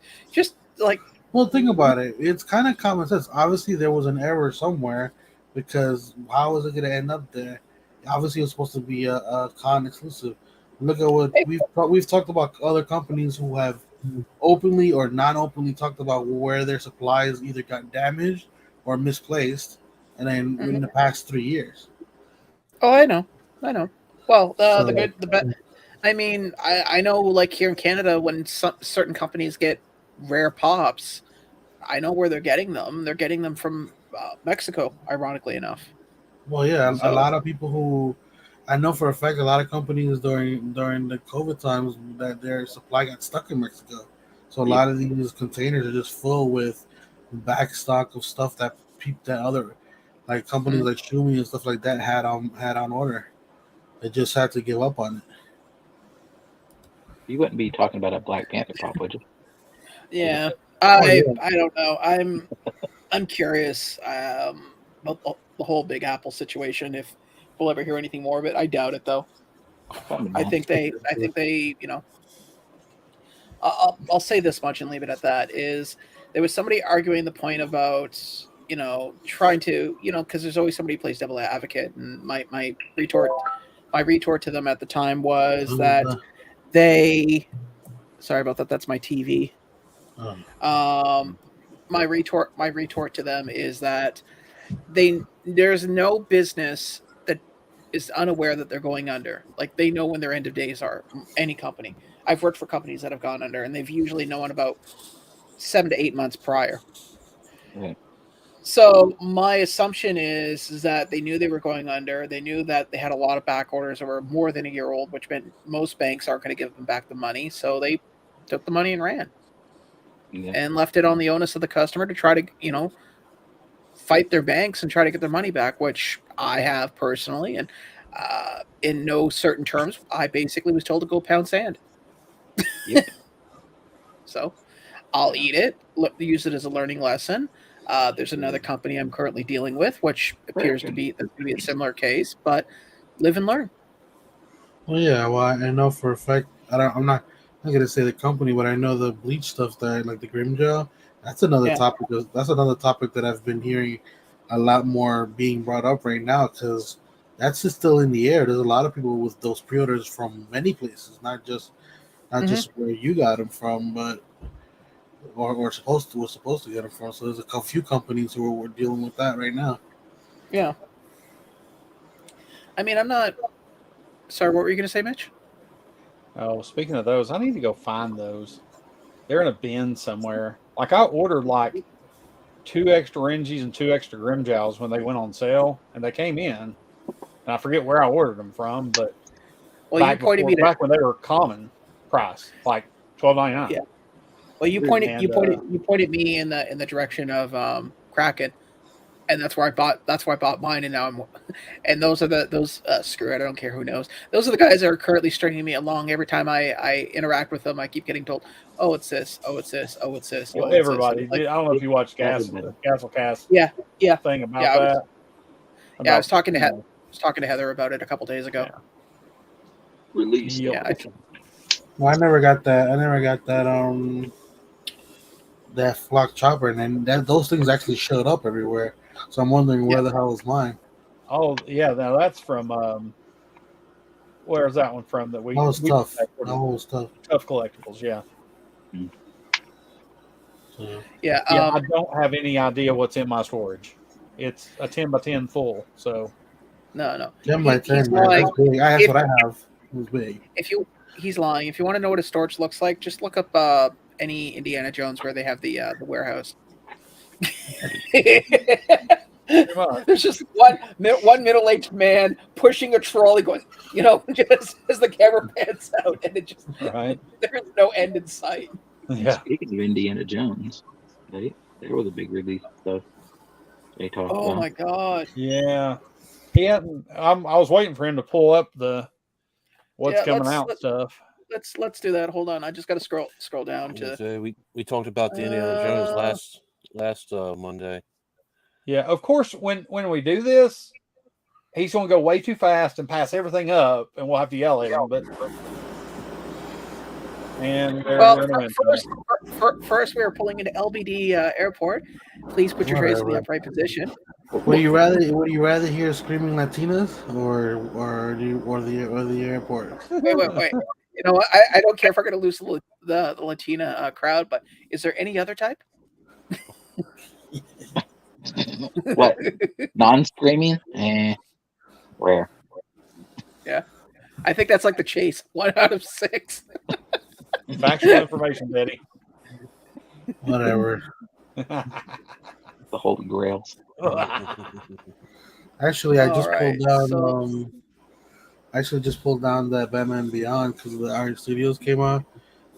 like, Well, think about it. It's kind of common sense. Obviously, there was an error somewhere because how is it going to end up there? Obviously, it was supposed to be a con exclusive. Look at what we've talked about other companies who have openly or non-openly talked about where their supplies either got damaged or misplaced, and then in the past 3 years. oh, I know. Well, So- the bad. I mean, I know, like here in Canada, when certain companies get rare pops, I know where they're getting them. They're getting them from Mexico, ironically enough. Well, yeah, a So- lot of people who I know for a fact, a lot of companies during the COVID times that their supply got stuck in Mexico. So a lot of these containers are just full with back stock of stuff that other like companies like Shumi and stuff like that had on order. They just had to give up on it. You wouldn't be talking about a Black Panther pop, would you? Yeah, yeah. I don't know. I'm curious about the whole Big Apple situation. If we'll ever hear anything more of it, I doubt it though. Probably I not. think they, you know, I'll say this much and leave it at that. Is there was somebody arguing the point about, you know, trying to, you know, because there's always somebody who plays devil advocate, and my retort to them at the time was that they, sorry about that, that's my TV. My retort to them is that there's no business that is unaware that they're going under. Like, they know when their end of days are. Any company. I've worked for companies that have gone under, and they've usually known about 7 to 8 months prior. Right. So my assumption is that they knew they were going under. They knew that they had a lot of back orders that were more than a year old, which meant most banks aren't going to give them back the money. So they took the money and ran. Yeah. And left it on the onus of the customer to try to, you know, fight their banks and try to get their money back, which I have personally. And in no certain terms, I basically was told to go pound sand. Yep. So I'll eat it, use it as a learning lesson. There's another company I'm currently dealing with, which appears to be a similar case, but live and learn. Well, yeah. Well, I know for a fact. I'm not gonna say the company, but I know the bleach stuff that like the Grim Gel. That's another topic. That's another topic that I've been hearing a lot more being brought up right now because that's just still in the air. There's a lot of people with those pre-orders from many places, not just where you got them from, but or supposed to get them from. So there's a few companies who are dealing with that right now. Yeah. I mean, I'm not. Sorry, what were you going to say, Mitch? Oh, speaking of those, I need to go find those. They're in a bin somewhere. Like, I ordered like 2 extra Rengies and 2 extra Grim Gels when they went on sale, and they came in. And I forget where I ordered them from, but back when they were common price, like $12.99. Yeah. Well, you pointed me in the direction of Kraken, and that's where I bought mine, and now those screw it, I don't care who knows. Those are the guys that are currently stringing me along. Every time I interact with them, I keep getting told, oh, it's this, oh, it's this, oh, it's this. Well, everybody, I don't know if you watched Castlecast. Yeah. Thing about that. I was talking to Heather about it a couple days ago. Yeah. Release. Yeah. Well, I never got that. That flock chopper, and then those things actually showed up everywhere. So I'm wondering where the hell is mine. Oh yeah, now that's from where's that one from? That we was tough. That was tough. Tough Collectibles, yeah. Yeah. I don't have any idea what's in my storage. It's a 10 by 10 full, so no. 10 by 10, man. That's big. That's what I have. It was big. He's lying. If you want to know what a storage looks like, just look up any Indiana Jones where they have the warehouse. Pretty much. There's just one middle-aged man pushing a trolley, going, just as the camera pans out, and it just Right. there's no end in sight. Yeah. Speaking of Indiana Jones, there was a big release stuff they talked Oh about. my god! Yeah. He hadn't. I was waiting for him to pull up the what's coming out stuff. Let's do that. Hold on, I just got to scroll down to. We talked about the Indiana Jones last Monday. Yeah, of course. When we do this, he's going to go way too fast and pass everything up, and we'll have to yell at him. But first we are pulling into LBD Airport. Please put your trays in the upright position. Would you rather hear screaming Latinas or the airport? Wait. You know what? I don't care if we're going to lose the Latina crowd, but is there any other type? What? Non-screaming? Rare. Yeah. I think that's like the chase. 1 out of 6. Factual information, Betty. Whatever. The Holy Grails. Actually, I just pulled down that Batman Beyond because the Iron Studios came out.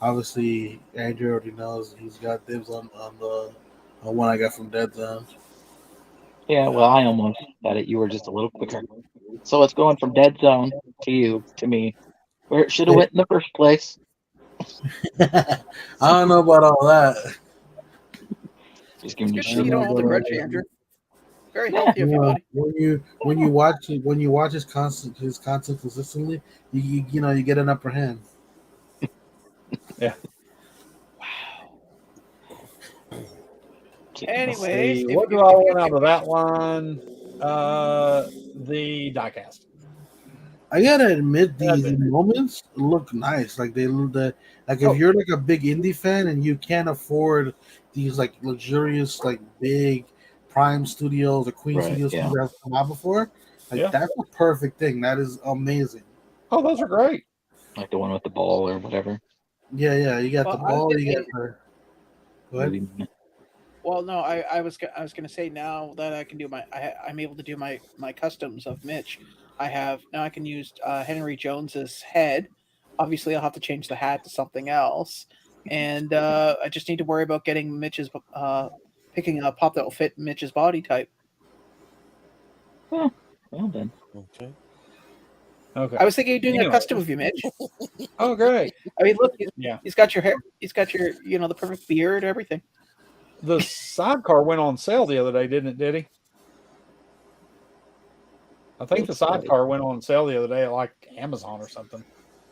Obviously, Andrew already knows he's got dibs on the one I got from Dead Zone. Yeah, well, I almost got it. You were just a little quicker. So it's going from Dead Zone to you, to me, where it should have went in the first place. I don't know about all that. Just giving you Good to shit. see you don't hold a grudge, Andrew. Very healthy of you, buddy. When you watch his content consistently, you get an upper hand. Yeah. Anyways, what do I want out of that one? The diecast. I gotta admit, these moments look nice. Like if you're like a big indie fan and you can't afford these like luxurious, like big Prime Studios or Queen Studios that have come out before, that's a perfect thing. That is amazing. Oh, those are great. Like the one with the ball or whatever. Yeah. You got the ball. You got her. Go ahead. Well, no, I was gonna say, now that I can do I'm able to do my customs of Mitch. I can use Henry Jones's head. Obviously, I'll have to change the hat to something else, and I just need to worry about getting Mitch's picking a pop that will fit Mitch's body type. Oh, well then. Okay. I was thinking of doing a custom of you, Mitch. Oh, great. I mean, look, he's got your hair. He's got your, the perfect beard, everything. The sidecar went on sale the other day, didn't it, did he? I think the sidecar went on sale the other day at like Amazon or something.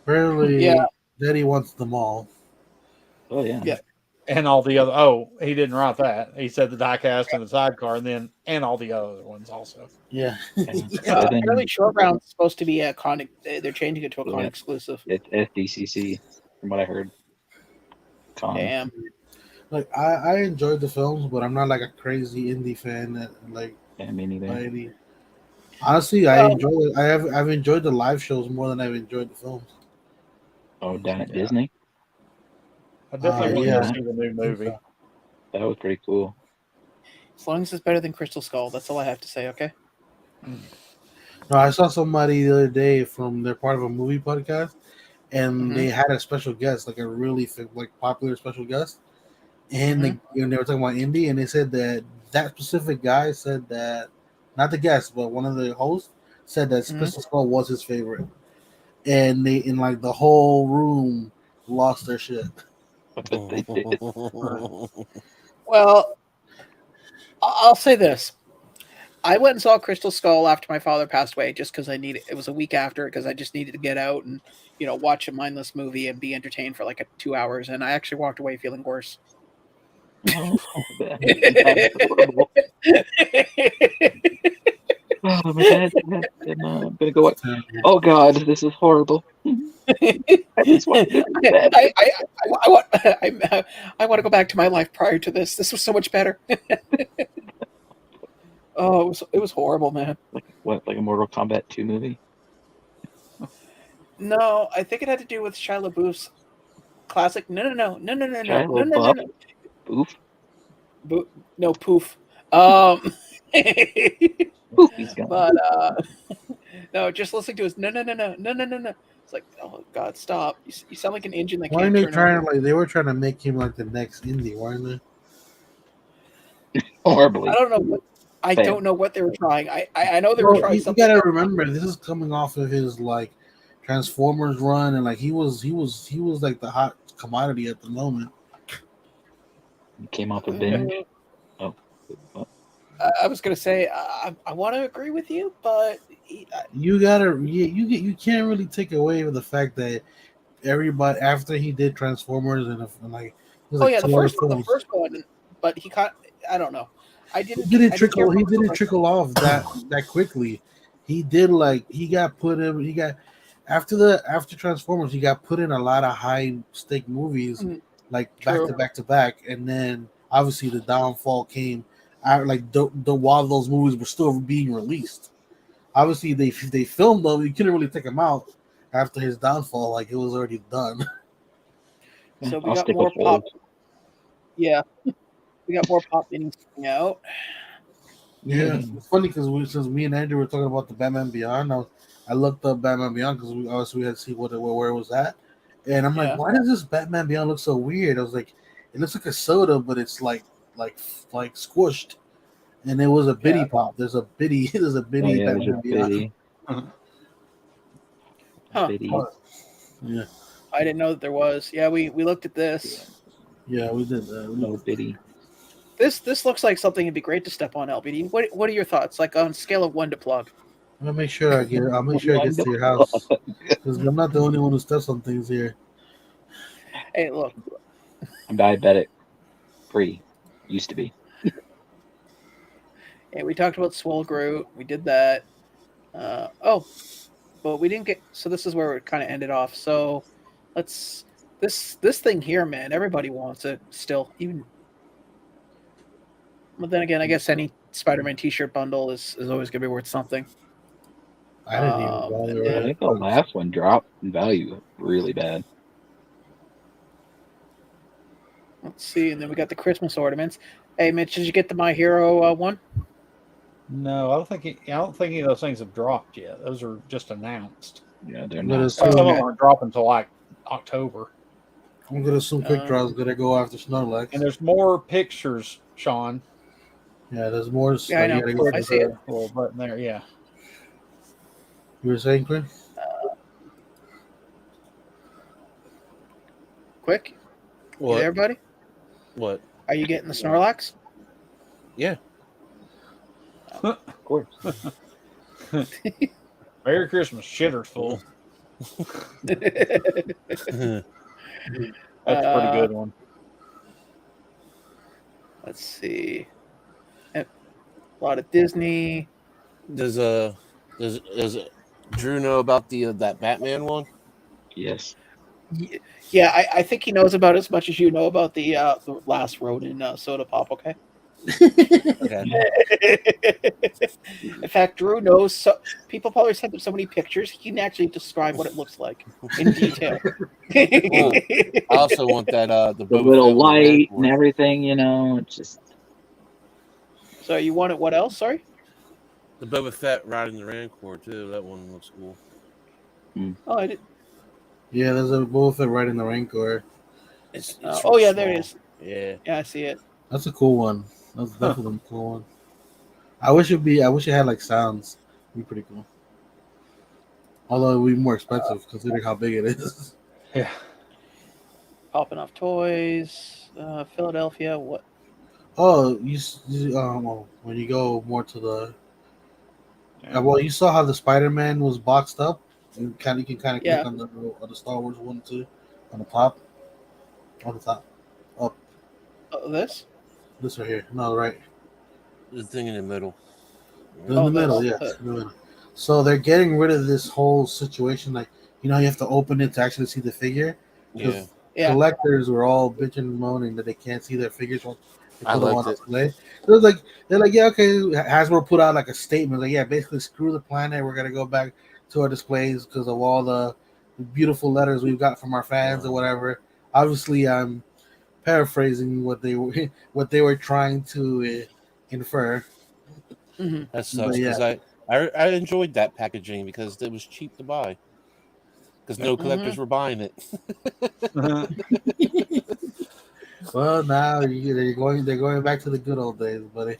Apparently, Daddy wants them all. Oh, yeah. Yeah. And all the other, he didn't write that. He said the diecast and the sidecar and all the other ones also. Yeah. Apparently Short Round's supposed to be a con. They're changing it to a con exclusive. It's FDCC, from what I heard. Damn. Like I enjoyed the films, but I'm not like a crazy indie fan that like. Yeah, me neither. Honestly, I enjoy it. I've enjoyed the live shows more than I've enjoyed the films. Oh, down at Disney. I definitely want to see the new movie. That was pretty cool. As long as it's better than Crystal Skull, that's all I have to say. Okay. No, I saw somebody the other day they're part of a movie podcast, and they had a special guest, like a really popular special guest, and they were talking about indie, and they said that specific guy said that, not the guest, but one of the hosts said that Crystal Skull was his favorite, and the whole room lost their shit. Well, I'll say this. I went and saw Crystal Skull after my father passed away, just because it was a week after, because I just needed to get out and, watch a mindless movie and be entertained for like 2 hours. And I actually walked away feeling worse. Oh, man. I'm gonna go. Oh God, this is horrible. I just want to I want to go back to my life prior to this. This was so much better. Oh, it was horrible, man. Like a Mortal Kombat 2 movie? No, I think it had to do with Shia LaBeouf's classic. No. Shia LaBeouf? Poof? No, poof. Ooh, he's gone. But no, just listening to his no. It's like, oh God, stop! You sound like an engine that Why are can't they turn trying over. to they were trying to make him like the next indie, weren't they? Horribly. I don't know what I Fail. don't know what they were trying. I know they were Well, trying you something. gotta remember this is coming off of his like Transformers run, and like he was like the hot commodity at the moment. He came off a binge. Oh, I was gonna say I want to agree with you, but You gotta you can't really take away with the fact that everybody after he did Transformers and like it was oh like yeah, two other films. the first one, but he caught. I don't know. I He didn't didn't care trickle. for He the didn't first trickle off that quickly. He did like he got put in. He got after Transformers. He got put in a lot of high stake movies, one. like True. back to back, and then obviously the downfall came. Like the while those movies were still being released. Obviously they filmed them. You couldn't really take them out after his downfall. Like it was already done. So we I'll got stick more with pop. Fold. Yeah, we got more pop innings coming out. Yeah, it's funny because since me and Andrew were talking about the Batman Beyond, I looked up Batman Beyond because we obviously we had to see where it was at, and I'm like, Yeah. why does this Batman Beyond look so weird? I was like, it looks like a soda, but it's like squished, and it was a bitty Yeah. pop. There's a bitty Oh, yeah, there's Batman a Beyond. bitty. Huh. Bitty. Yeah, I didn't know that there was. Yeah, we looked at this. yeah, we did that. No bitty. This looks like something that'd be great to step on, LBD. What are your thoughts? Like on a scale of 1 to plug? I'll make sure I get to your house because I'm not the only one who steps on things here. Hey, look. I'm diabetic. Free. Used to be. Yeah, we talked about Swole Groot. We did that. But we didn't get. So this is where it kind of ended off. So let's this thing here, man. Everybody wants it still. Even. But then again, I guess any Spider-Man T-shirt bundle is always gonna be worth something. I didn't even And bother. I then- think the last one dropped in value really bad. Let's see, and then we got the Christmas ornaments. Hey, Mitch, did you get the My Hero one? No, I don't think any of those things have dropped yet. Those are just announced. Yeah, they're I'm gonna not. assume, Some of them aren't dropping until like October. I'm gonna assume Quickdraw is gonna go after Snorlax. And there's more pictures, Sean. Yeah, there's more. Yeah, I know. You gotta go I for see it. Little button there, yeah. You were saying, Quinn? Quick, you What? there, buddy? What? Are you getting the Snorlax? Yeah. Of course. Merry Christmas, shitter's full. That's a pretty good one. Let's see. A lot of Disney. Does Drew know about that Batman one? Yes. Yeah, I think he knows about as much as you know about the last Ronin soda pop. Okay. Okay. In fact, Drew knows. So people probably sent him so many pictures he can actually describe what it looks like in detail. Well, I also want that the The Boba little Fett light one. and everything, you know, it's just So you wanted what else? Sorry. The Boba Fett riding the Rancor too. That one looks cool. Oh, I did. Yeah, there's a Boba Fett right in the Rancor. It's Oh yeah, real there it small. is. Yeah. Yeah, I see it. That's a cool one. That's definitely a cool one. I wish it had like sounds. It'd be pretty cool. Although it would be more expensive considering how big it is. Yeah. Popping off toys. Philadelphia. What? Oh, when you go more to the well, you saw how the Spider-Man was boxed up. You can click Yeah. on the Star Wars one too, on the top, up. This? This right here. No, right. The thing in the middle. In the middle, this. yes. In the middle. So they're getting rid of this whole situation. Like, you know, you have to open it to actually see the figure. Yeah. Yeah. Collectors were all bitching and moaning that they can't see their figures once they I put them liked on it. display. So it's like they're like, yeah, okay. Hasbro put out like a statement, like, yeah, basically screw the planet. We're gonna go back to our displays because of all the beautiful letters we've got from our fans or whatever. Obviously, I'm paraphrasing what they were trying to infer. Mhm. That sucks yeah. because I enjoyed that packaging because it was cheap to buy because no collectors were buying it. Well, now they're going back to the good old days, buddy.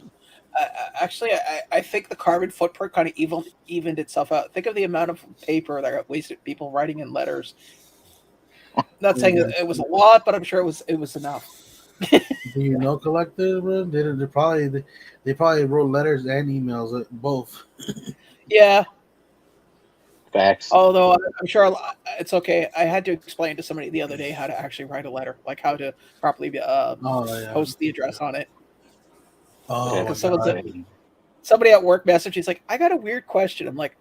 Actually, I think the carbon footprint kind of evened itself out. Think of the amount of paper that got wasted, people writing in letters. Not saying Yeah. it was a lot, but I'm sure it was enough. Do you know collectors, bro? They probably wrote letters and emails, both. Yeah, Facts. although I'm sure it's okay. I had to explain to somebody the other day how to actually write a letter, like how to properly Oh yeah. post the address on it. Oh my Because someone's god. somebody at work messaged. He's like, "I got a weird question." I'm like,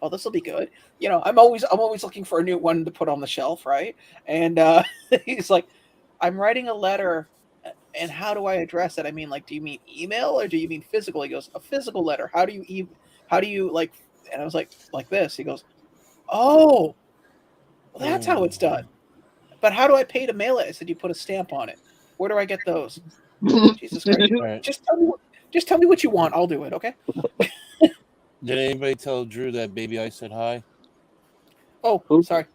"Oh, this will be good." You know, I'm always looking for a new one to put on the shelf, right? And he's like, "I'm writing a letter, and how do I address it? I mean, like, do you mean email or do you mean physical?" He goes, "A physical letter. How do you like?" And I was like this. He goes, "Oh, well, that's how it's done. But how do I pay to mail it?" I said, "You put a stamp on it. Where do I get those?" Jesus Christ! Right. Just tell me what you want. I'll do it. Okay. Did anybody tell Drew that Baby Ice said hi? Oh, Who? sorry.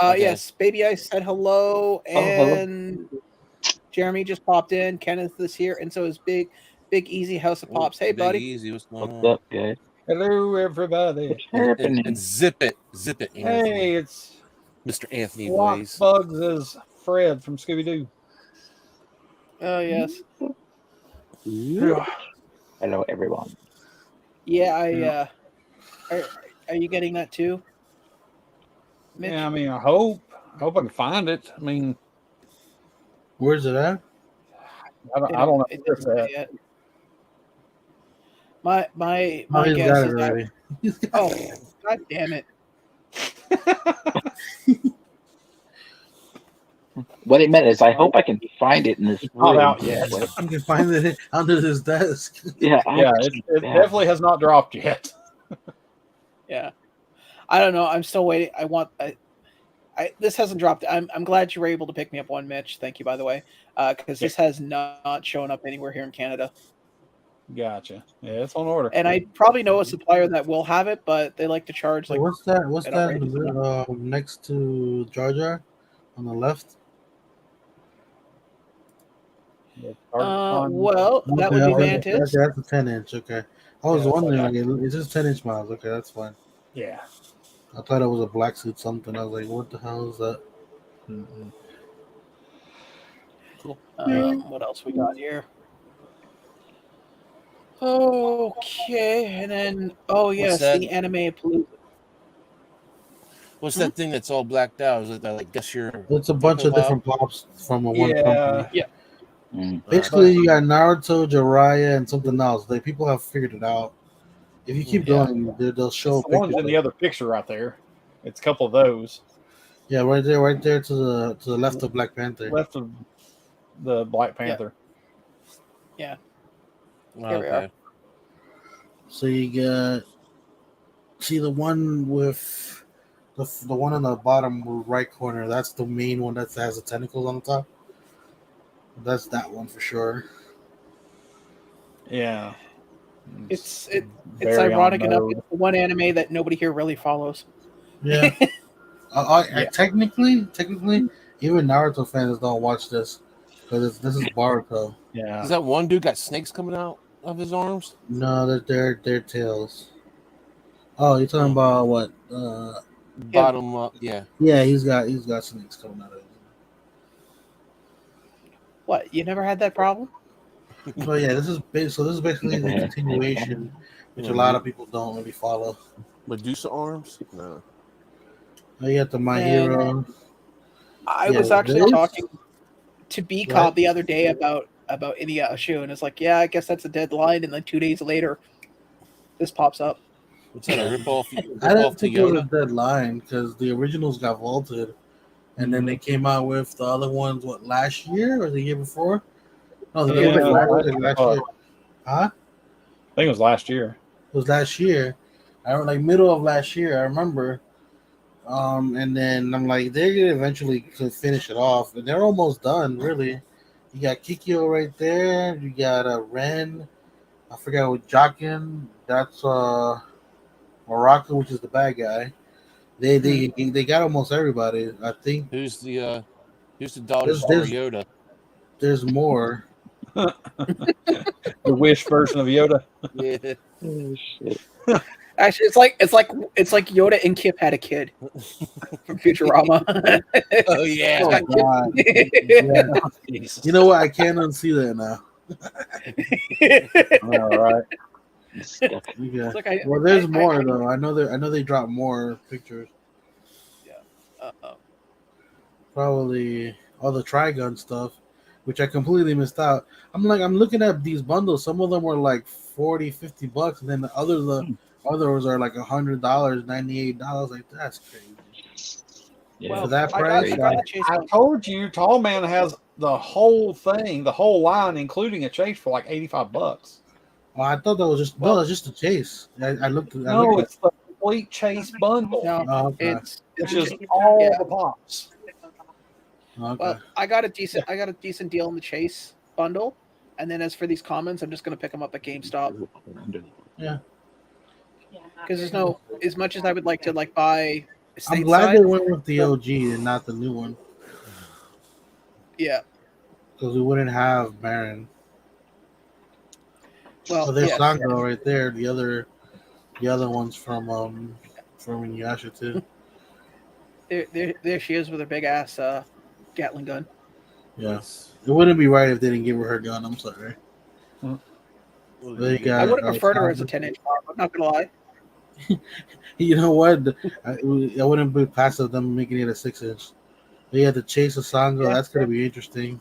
Okay. Yes, Baby Ice said hello, hello. and Jeremy just popped in. Kenneth is here, and so is Big Easy House of Pops. Hey, Big buddy. Easy, what's going What's on? up, guys? Hello, everybody. What's And, happening? and zip it, Anthony. Hey, it's Mr. Anthony Lock Blaze. Bugs as Fred from Scooby Doo. Oh, yes. Hello, everyone. Yeah, are you getting that too, Mitch? Yeah, I mean, I hope I can find it. I mean, Where's it at? I don't know. It where doesn't it's say at. yet. My Oh, he's guess got it is that. already. Oh, god damn it! What it meant is, I hope I can find it in this Not room. out yet. I can find it under his desk. Yeah, Yeah, it definitely has not dropped yet. Yeah, I don't know. I'm still waiting. This hasn't dropped. I'm glad you were able to pick me up one, Mitch. Thank you, by the way, because this has not shown up anywhere here in Canada. Gotcha. Yeah, it's on order. And I probably know a supplier that will have it, but they like to charge like. What's that? What's an that outrageous amount. next to Jar Jar on the left? Well, that would be Mantis. That's a 10-inch. Okay, I was Yeah, wondering, like like, it's just 10-inch miles. Okay, that's fine. Yeah. I thought it was a black suit something. I was like, what the hell is that? Mm-mm. Cool. What else we got here? Okay, and then yes, that? the anime Palooza. What's that thing that's all blacked out? Is it that, like, guess you're It's a bunch of different pops from one company. Yeah. Basically, you got Naruto, Jiraiya, and something else. Like, people have figured it out. If you keep going, they'll show It's the ones in the other picture right there. It's a couple of those. Yeah, right there to the left of Black Panther. Left of the Black Panther. Yeah. Here we are. So you got the one with the one on the bottom right corner. That's the main one that has the tentacles on the top. That's that one for sure. Yeah. It's ironic enough. It's the one anime that nobody here really follows. Yeah. I technically, even Naruto fans don't watch this because this is Boruto. Yeah. Is that one dude got snakes coming out of his arms? No, they're tails. Oh, you're talking about what? Bottom up, yeah. Yeah, he's got snakes coming out of it. What? You never had that problem? So yeah, this is basically the continuation, which a lot of people don't really follow. Medusa arms? No. You got the My Hero. I was actually talking to B Cop the other day about Inuyasha, and it's like, yeah, I guess that's a deadline, and then 2 days later, this pops up. What's that, a ripoff? I didn't think it was a deadline because the originals got vaulted, and then they came out with the other ones. What, last year or the year before? No, last year. Huh? I think it was last year. It was last year. I don't middle of last year. I remember. And then I'm like, they're gonna eventually finish it off, and they're almost done. Really, you got Kikyo right there. You got Ren. I forgot what Jockin. That's Morocco, which is the bad guy. They got almost everybody. I think Who's the daughter there's star there's, Yoda? there's more. The Wish version of Yoda. Yeah. Oh, shit. Actually, it's like Yoda and Kip had a kid from Futurama. Oh yeah. Oh God! Yeah. Jesus. You know what? I can't unsee that now. All right. Stuck. Yeah. It's like Well, there's more though. I know they dropped more pictures. Probably all the Trigun stuff, which I completely missed out. I'm looking at these bundles. Some of them were like $40-$50, and then the others are like $100, $98. Like that's crazy. Yeah. For that I price, got the chase I one. told you, Tall Man has the whole thing, the whole line, including a chase for like $85. oh, I thought that was just no, it's just a chase. I looked. No, it's the complete chase bundle. No, Oh, okay. it's Just all yeah. the pops. Okay. Well, I got a decent deal in the chase bundle, and then as for these commons, I'm just gonna pick them up at GameStop Yeah. because there's no as much as I would like to buy. I'm glad they stateside. went with the OG and not the new one, Yeah. because we wouldn't have Baron. Well, So there's yeah. Sango right there. The other ones from Inuyasha too. There she is with her big ass Gatling gun. Yeah, it wouldn't be right if they didn't give her gun. I'm sorry. They got, I would have preferred her as a 10-inch bomb. I'm not gonna lie. You know what? I wouldn't be passive them making it a 6-inch. They had the chase of Sango. Yeah. That's gonna be interesting.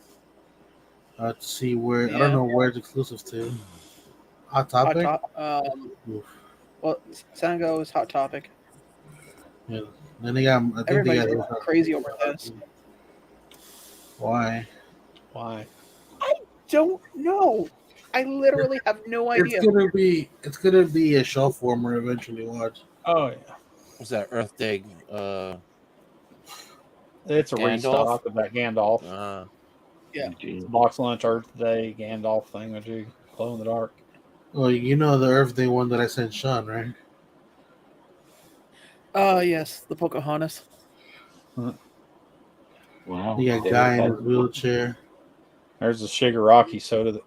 To see where I don't know where it's exclusive to. Hot Topic. Oof. Well, Sango is Hot Topic. Yeah. Then they got. I think Everybody's they got crazy over this. Why? Don't know. I literally have no idea. It's gonna be a shelf warmer eventually. Watch. Oh yeah, What's that Earth Day? it's a Gandalf? restock of that Gandalf. Yeah. Box lunch Earth Day Gandalf thing that you glow in the dark. Well, you know the Earth Day one that I sent Sean, right? Yes, the Pocahontas. Wow. You got a guy in his wheelchair. There's a Shigaraki soda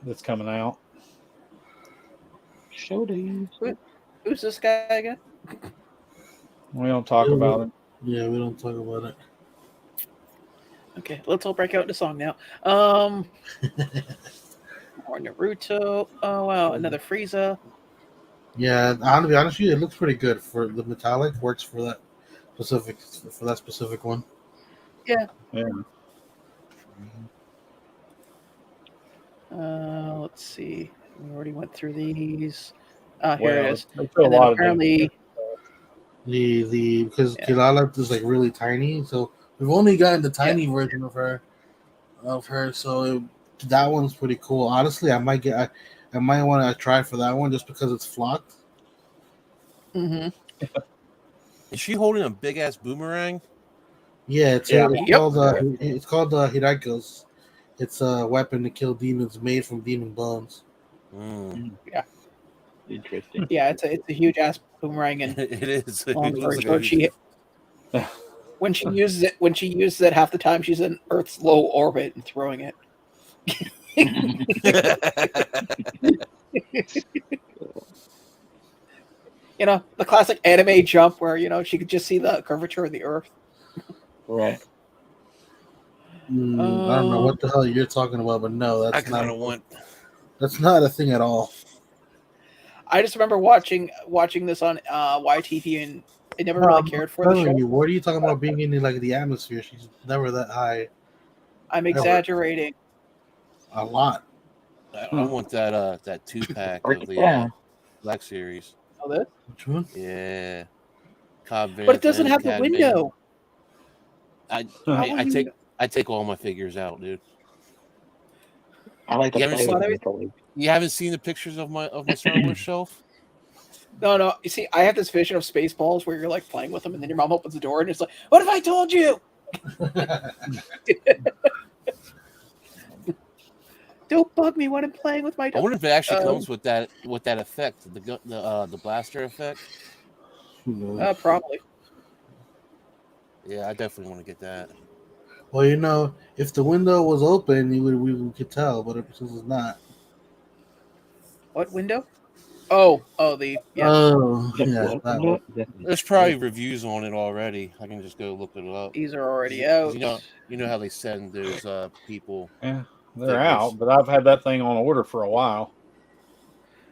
that's coming out. Who's this guy again? We don't talk about it. Yeah, we don't talk about it. Okay, let's all break out into song now. More Naruto. Oh wow, another Frieza. Yeah, I'll be honest with you, it looks pretty good for the metallic. Works for that specific one. Yeah. Yeah. Let's see. We already went through these. Here it is. There's a And then lot apparently, Because Kilala is like really tiny, so we've only gotten the tiny version of her. So that one's pretty cool. Honestly, I might want to try for that one just because it's flocked. mm-hmm. Is she holding a big ass boomerang? Yeah, it's Yep. called Hiraikos. It's a weapon to kill demons made from demon bones. Yeah. Interesting. Yeah, it's a huge ass boomerang, and It is. It long looks story like short, when she uses it, half the time she's in Earth's low orbit and throwing it. You know, the classic anime jump where she could just see the curvature of the Earth. Right. I don't know what the hell you're talking about, but no, I kind of want. That's not a thing at all. I just remember watching this on YTV, and I never really cared for the show. What are you talking about being in like the atmosphere? She's never that high. I'm exaggerating. A lot. I want that 2-pack of the Black Series. Oh, that? Which one? Yeah. But it doesn't have the window. I take all my figures out, dude. I like You to haven't play seen- with them. You haven't seen the pictures of my Star Wars shelf? No. You see, I have this vision of Spaceballs where you're like playing with them, and then your mom opens the door, and it's like, "What have I told you?" Don't bug me when I'm playing with my I dog. wonder if it actually comes with that effect, the blaster effect. Probably. Yeah, I definitely want to get that. Well, if the window was open, we could tell, but since it's not. What window? Oh, the yeah. Oh, yeah. That one. There's probably reviews on it already. I can just go look it up. These are already out. You know how they send those people. Yeah, they're figures. out, but I've had that thing on order for a while.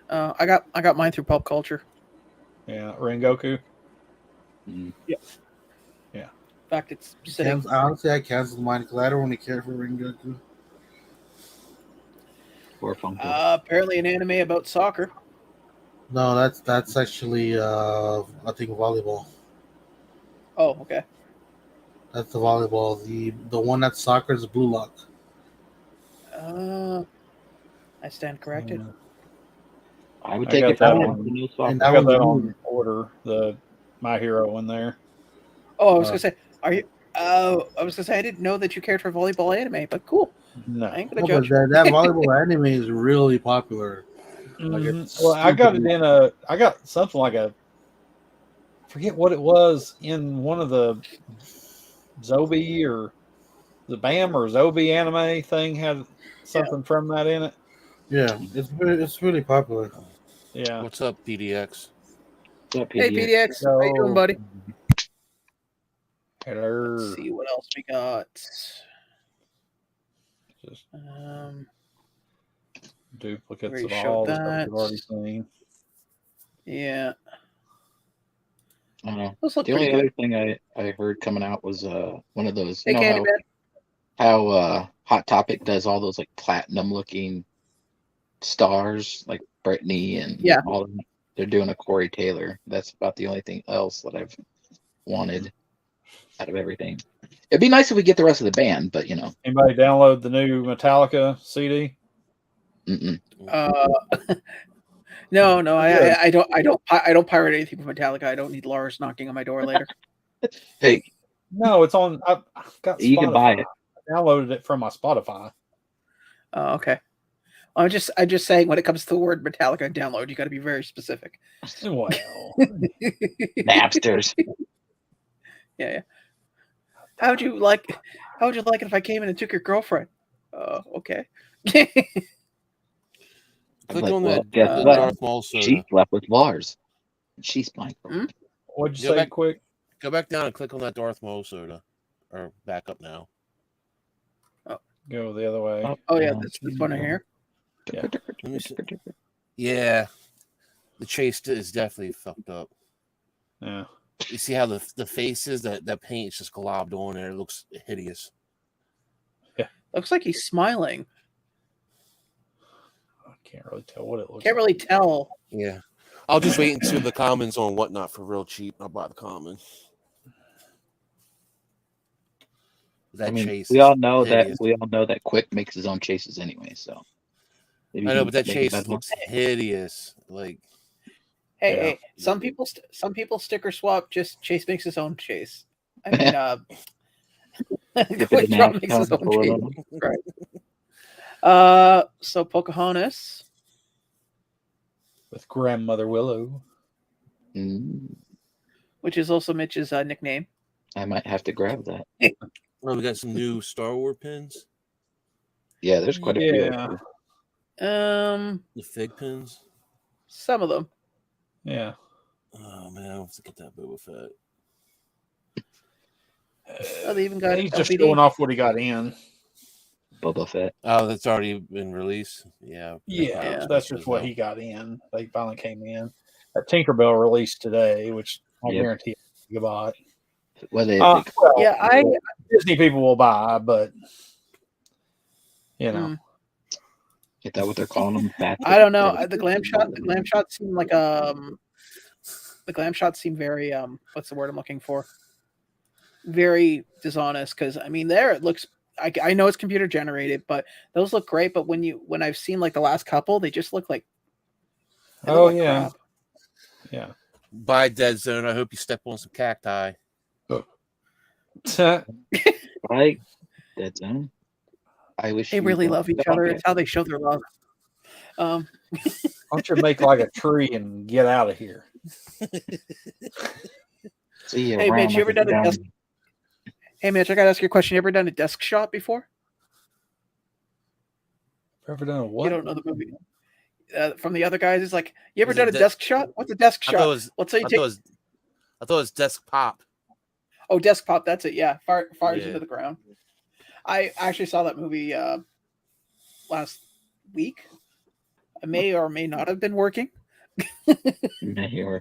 I got mine through Pop Culture. Yeah, Rengoku. Yeah. In fact, it's sitting. Honestly, I canceled mine because I don't really care for Rengoku. Or Funko. Apparently, an anime about soccer. No, that's actually I think volleyball. Oh, okay. That's the volleyball. The one that's soccer is Blue Lock. I stand corrected. I would take got it that from one. And I that got that one's on order. The My Hero in there. Oh, I was gonna say, are you? I was gonna say I didn't know that you cared for volleyball anime, but cool. No. I ain't gonna No, judge. but that volleyball anime is really popular. Like it's Well, I got it stupid. in I got something like I forget what it was in one of the Zobi or the BAM or Zobi anime thing had something from that in it. Yeah, it's really popular. Yeah. What's up, PDX? Hey, PDX, how you doing, buddy? Hello. Let's see what else we got. Just duplicates already of showed all the stuff that. we've already seen. Yeah. I don't know. Those look The only pretty other good. thing I heard coming out was one of those. Hey, You know Candyman. how Hot Topic does all those like platinum looking stars like Britney and Yeah. all of them. They're doing a Corey Taylor. That's about the only thing else that I've wanted out of everything. It'd be nice if we get the rest of the band, but Anybody download the new Metallica CD? mm-mm. No, Good. I don't pirate anything from Metallica. I don't need Lars knocking on my door later. Hey, No, it's on. I've got you can buy Spotify. it. I downloaded it from my Spotify. Oh, okay. I'm just saying when it comes to the word Metallica and download, you got to be very specific. Well, Napsters. Yeah. How would you like it if I came in and took your girlfriend? Okay. Click Like, on well, that guess the what? Darth Maul soda. She slept with Lars. She's my girl. what'd you Go say? back- Quick. Go back down and click on that Darth Maul soda, or back up now. Go the other way. Oh yeah, this one right here. Yeah. Let me see. Yeah, the chase is definitely fucked up. Yeah. You see how the face is, that paint is just globbed on there. It looks hideous. Looks like he's smiling. I can't really tell what it looks Can't really tell. Yeah, I'll just wait until the commons on Whatnot for real cheap. I'll buy the common. That chase. we all know hideous. that Quick makes his own chases anyway. So I know, but that chase looks hideous. Like, Hey, some people sticker swap. Just Chase makes his own chase. I mean, Quickdraw makes his own chase. Right. So Pocahontas with Grandmother Willow, which is also Mitch's nickname. I might have to grab that. oh, we got some new Star Wars pins. Yeah, there's quite a few. The fig pins. Some of them. Yeah. Oh man, I have to get that Boba Fett. Oh, they even got He's just LBD. showing off what he got in. Boba Fett. Oh, that's already been released. Yeah. Yeah, that's just what he got in. They finally came in. That Tinkerbell released today, which I guarantee you bought. Well, Disney people will buy, but you know. Is that what they're calling them? I don't know. The glam shot seemed like the glam shots seem very what's the word I'm looking for? Very dishonest, because I mean there it looks I know it's computer generated, but those look great. But when I've seen like the last couple, they just look like yeah. crap. Yeah. Buy Dead Zone. I hope you step on some cacti. Right? Dead Zone. I wish They really love each other. Okay. It's how they show their love. Why don't you make like a tree and get out of here? See you Hey, around Mitch, you ever done a down. desk? Hey, Mitch, I gotta ask you a question. You ever done a desk shot before? Ever done a what? You don't know the movie. From the other guys, it's like, you ever Is done it a desk shot? What's a desk I shot? thought it was. Let's say I you thought take. it was desk pop. Oh, desk pop. That's it. Yeah, fires Yeah. into the ground. I actually saw that movie last week. I may or may not have been working. Yeah.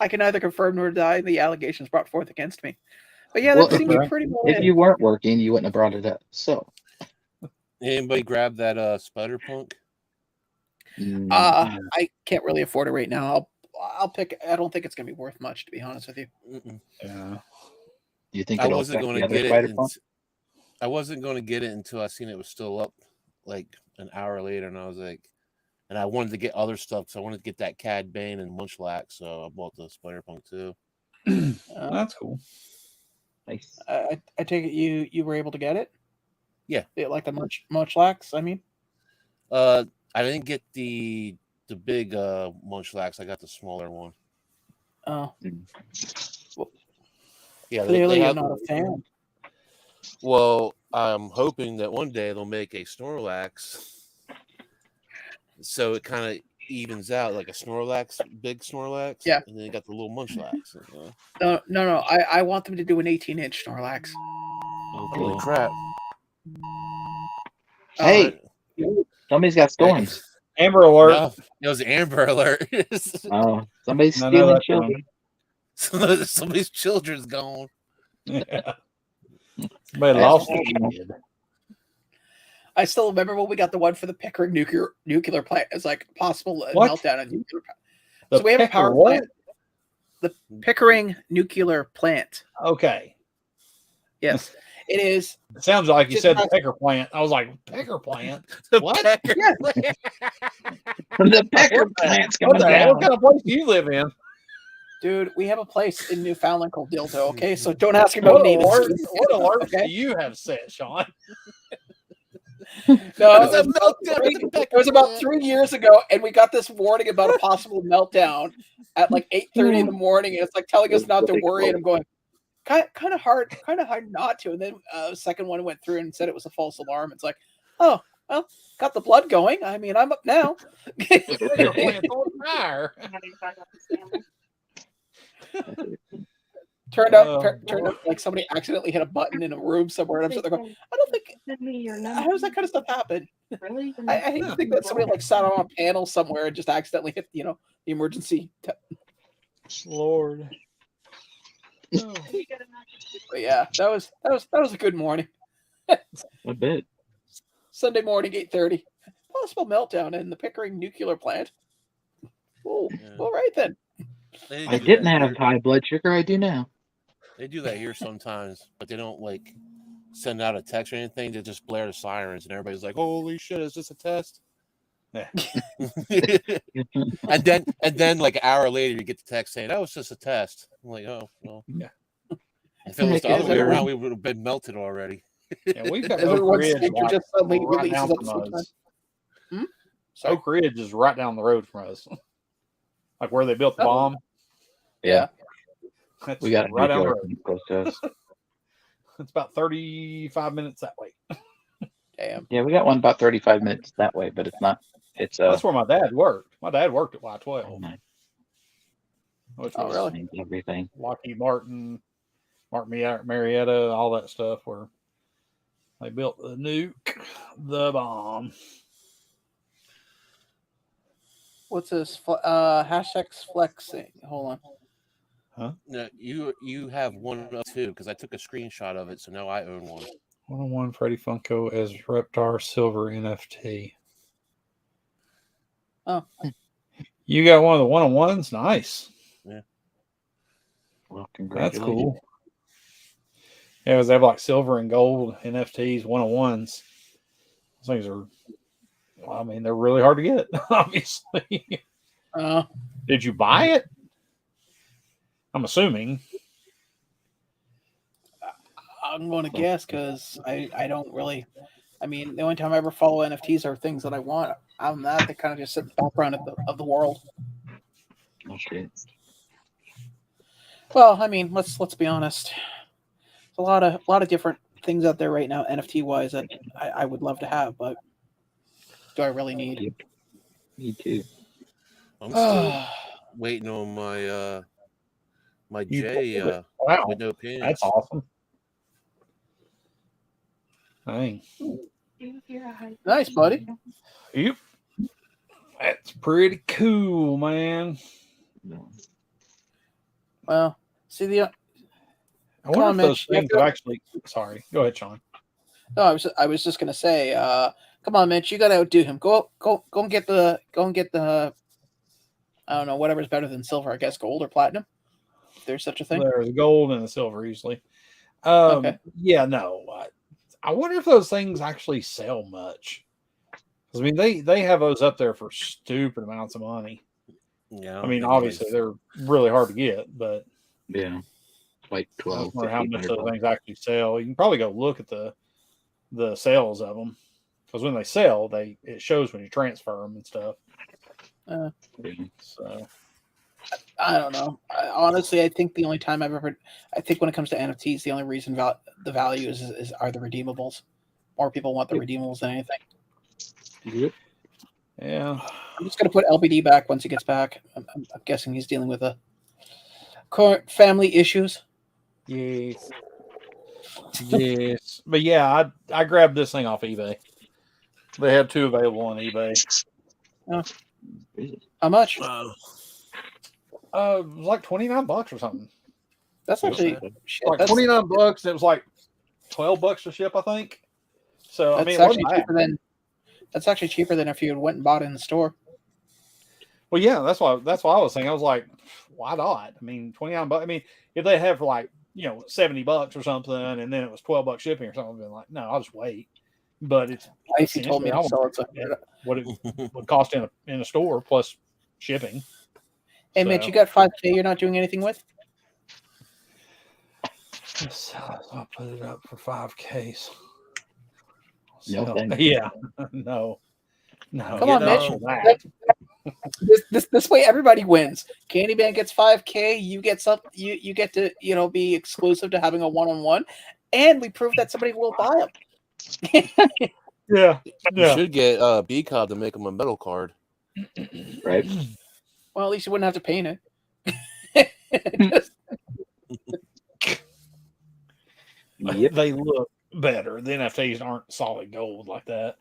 I can neither confirm nor deny the allegations brought forth against me. But yeah, Well, that seems pretty well. If you weren't working, you wouldn't have brought it up. So, Anybody grab that Spider Punk? I can't really afford it right now. I'll pick. I don't think it's gonna be worth much, to be honest with you. Yeah. You think I it'll wasn't affect going the to other get it. Spider-Punk? I wasn't going to get it until I seen it was still up, like an hour later, and I was like, and I wanted to get other stuff, so I wanted to get that Cad Bane and Munchlax, so I bought the Spider Punk too. That's cool. Nice. I take it you were able to get it. Yeah, like the Munchlax. I mean, I didn't get the big Munchlax. I got the smaller one. oh, Yeah, clearly they you're have, not a fan. Well, I'm hoping that one day they'll make a Snorlax, so it kind of evens out, like a Snorlax, big Snorlax. Yeah. And then you got the little Munchlax. No. I want them to do an 18-inch Snorlax. Holy crap! Hey, somebody's got storms. Amber Alert. No, it was Amber Alert. Oh, somebody's No, stealing that's children. Somebody's children's gone. Yeah. Somebody lost a kid. I still remember when we got the one for the Pickering nuclear plant. It's like possible What? meltdown in nuclear plant. The So we have a Picker power what? plant. The Pickering nuclear plant. Okay. Yes, it is. It sounds like you Just said not- Pecker plant. I was like, Pecker plant? The What? Pecker Yeah. plant. The Pecker plant's What coming the hell? down. What kind of place do you live in? Dude, we have a place in Newfoundland called Dildo, okay? So don't ask me about What names. alerts Okay. do you have set, Sean? No, There's a it was about 3 years ago, and we got this warning about a possible meltdown at like 8:30 in the morning, and it's like telling us not to worry, and I'm going, kind of hard not to. And then second one went through and said it was a false alarm. It's like, oh, well, got the blood going. I mean, I'm up now. Pecker plant on fire. Turned out like somebody accidentally hit a button in a room somewhere, and I'm sitting there going, I don't think. How does that kind of stuff happen? Really? I hate to think that somebody like sat on a panel somewhere and just accidentally hit, the emergency. Lord. But yeah, that was a good morning. A bit. Sunday morning, 8:30. Possible meltdown in the Pickering nuclear plant. Oh, Yeah. all right then. I didn't have high blood sugar. I do now. They do that here sometimes, but they don't like send out a text or anything. They just blare the sirens, and everybody's like, "Holy shit! Is this a test?" Yeah. and then like an hour later, you get the text saying, "That was just a test." I'm like, "Oh, well." Yeah. If it was the other way Everyone- around, we would have been melted already. Yeah, we've got Oak Everyone's Ridge thinking like, just suddenly right releases down at the from same time. us. Sorry. Oak Ridge is right down the road from us. Like where they built the Oh. bomb. Yeah. That's We got a right down the nuclear road. close to us. It's about 35 minutes that way. Damn. Yeah, we got one about 35 minutes that way, but it's not. It's That's where my dad worked. My dad worked at Y12, which Oh, was really? everything. Lockheed Martin, Marietta, all that stuff where they built the nuke, the bomb. What's this? Hashtags flexing. Hold on. No, you have one of two because I took a screenshot of it, so now I own one. 101 Freddy Funko as Reptar Silver NFT. Oh. You got one of the one-on-ones? Nice. Yeah. Well, That's congratulations. cool. Yeah, because they have like silver and gold NFTs, one-on-ones. Those things are, well, I mean, they're really hard to get, obviously. Did you buy it? I'm assuming. I'm going to guess because I don't really. I mean, the only time I ever follow NFTs are things that I want. Other than that, they kind of just sit in the background of the world. Okay. Well, I mean, let's be honest. There's a lot of different things out there right now, NFT wise, that I would love to have, but do I really need? Yep. Me too. I'm still waiting on my my J Wow, with no pins. that's awesome. Dang. Nice, buddy. Yep. That's pretty cool, man. Well, see the. I wonder on, if those Mitch, you have things to- have actually. Sorry, go ahead, Sean. No, I was just gonna say, come on, Mitch, you gotta outdo him. Go and get the I don't know, whatever's better than silver, I guess gold or platinum. If there's such a thing. There's gold and the silver usually. Okay. Yeah, no. I wonder if those things actually sell much. 'Cause, I mean, they have those up there for stupid amounts of money. Yeah, I mean, obviously they're really hard to get, but Yeah. Like I 12. wonder how much those $1,500. things actually sell. You can probably go look at the sales of them, because when they sell, it shows when you transfer them and stuff. Yeah. So I don't know. Honestly, I think the only time I think when it comes to NFTs, the only reason the value is are the redeemables. More people want the redeemables than anything. Yep. yeah, I'm just gonna put LBD back once he gets back. I'm guessing he's dealing with current family issues. yes, yes. But yeah, I grabbed this thing off eBay. They have 2 available on eBay. How much? It was like $29 or something. That's actually shit. Like $29. It was like $12 to ship, I think. So I That's mean, it actually wasn't bad. cheaper than. That's actually cheaper than if you had went and bought it in the store. Well, yeah, that's why I was saying. I was like, why not? I mean, $29. I mean, if they have like $70 or something, and then it was $12 shipping or something, I'd be like, no, I'll just wait. But it's Icy told me to sell it. what it would cost in a store plus shipping. Hey, Mitch, you got 5K you're not doing anything with? I'll put it up for 5Ks. No, thanks. Yeah, no. Come on, Mitch. This way everybody wins. Candyman gets 5K. You get you get to be exclusive to having a one-on-one, and we prove that somebody will buy them. Yeah. You should get B-Cob to make him a metal card. Right. Well, at least you wouldn't have to paint it. Yep. They look better. The NFTs aren't solid gold like that.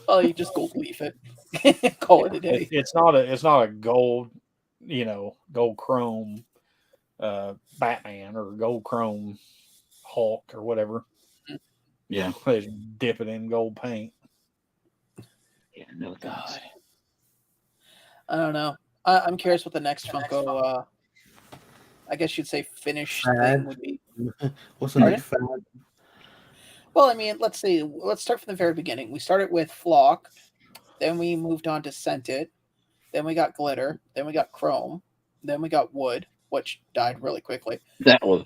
Oh, you just gold leaf it. Call it a day. It's not a gold, gold chrome Batman or gold chrome Hulk or whatever. Yeah. They dip it in gold paint. Yeah, no thanks. God. I don't know. I'm curious what the next Funko, I guess you'd say finished thing would be. What's the next fad? Well, I mean, let's see. Let's start from the very beginning. We started with Flock, then we moved on to Scented, then we got Glitter, then we got Chrome, then we got Wood, which died really quickly. That was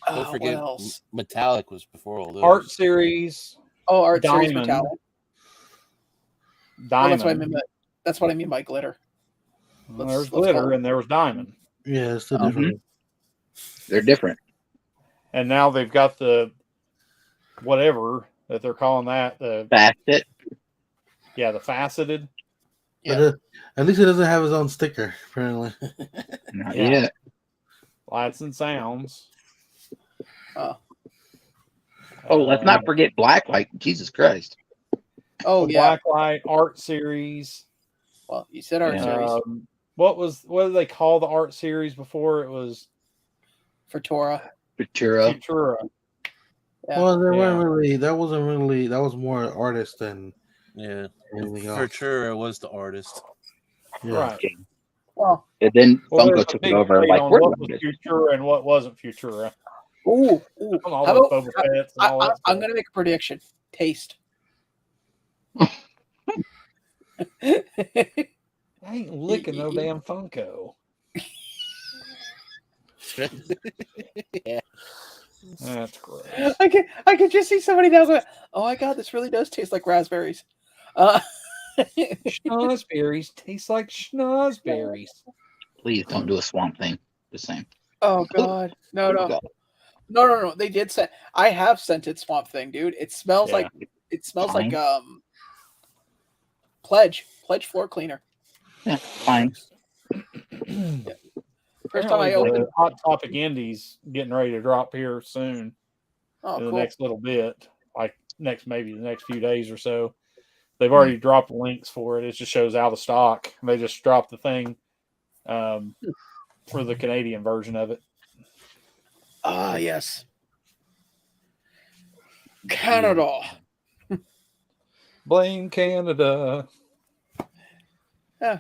Don't forget, what else? Metallic was before all those. Art series. Oh, Art Series Diamond. Metallic. Well, Diamond. that's what I mean by glitter. There's glitter and there was diamond. Yeah, it's still different. They're different. And now they've got the whatever that they're calling that. The Facet. Yeah, the faceted. Yeah. At least it doesn't have his own sticker, apparently. Not Yeah. yet. Lights and sounds. Oh, Let's not forget Blacklight. Jesus Christ. oh yeah. Blacklight Art Series. Well, you said Art Series. What did they call the art series before? It was Futura. Futura. Yeah. Well, that was more artist than anything else. Futura was the artist. Yeah. Right. Well, And then Well, Funko there's a took big it over. debate Like, on we're what not was this. Futura and what wasn't Futura. ooh. All How those about- Boba Fett's and all that I'm stuff. going to make a prediction. Taste. I ain't licking no damn Funko. Yeah. That's gross. I can just see somebody now going, "Oh my god, this really does taste like raspberries." Schnozberries taste like schnozberries. Please don't do a swamp thing. Just saying. Oh god, no. No. They did send. I have scented Swamp Thing, dude. It smells like Fine. Pledge floor cleaner. Yeah, fine. First time I Apparently opened. the Hot Topic Indies getting ready to drop here soon. Oh, in cool. the next little bit, like maybe the next few days or so. They've already dropped links for it. It just shows out of stock. They just dropped the thing for the Canadian version of it. Ah, yes. Canada. Blame Canada.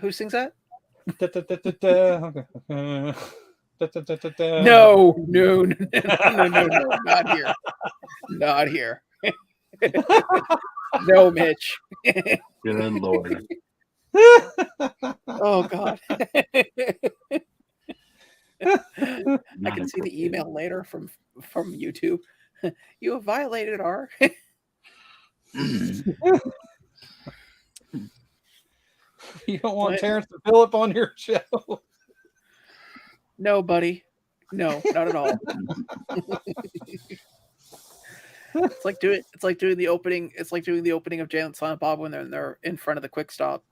Who sings that? No. No, not here. Not here. No, Mitch. Good Lord. Oh God. I can see the email later from YouTube. You have violated our. You don't want Terrence and Phillip on your show. No, buddy. No, not at all. It's like doing the opening. It's like doing the opening of Jay and Silent Bob when they're in front of the quick stop.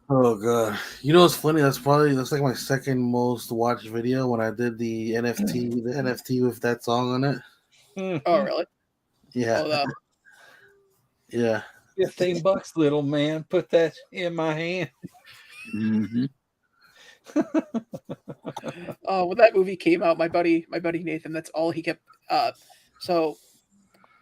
Oh god! You know what's funny? That's like my second most watched video when I did the NFT with that song on it. Oh really? Yeah. Oh, yeah. $15, little man. Put that in my hand. Mm-hmm. When that movie came out, my buddy Nathan, that's all he kept. So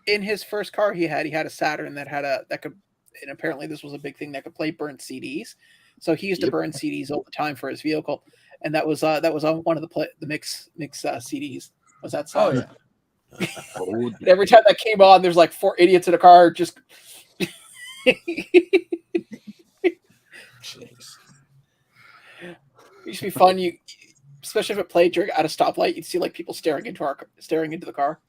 in his first car he had a Saturn that could, and apparently this was a big thing that could play burnt CDs. So he used to burn CDs all the time for his vehicle, and that was on one of the mix CDs. Was that song? Oh yeah. And every time that came on, there's like 4 idiots in a car just. Jeez. It used to be fun. You, especially if it played at a stoplight, you'd see like people staring into the car.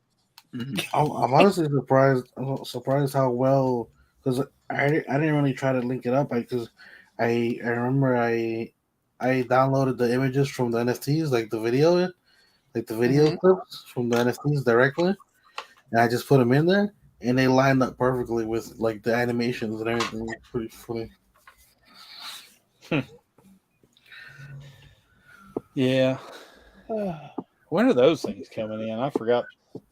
I'm honestly surprised. I'm surprised how well, because I didn't really try to link it up because I remember I downloaded the images from the NFTs, like the video clips from the NFTs directly, and I just put them in there, and they lined up perfectly with like the animations and everything. It's pretty funny. Yeah. When are those things coming in? I forgot.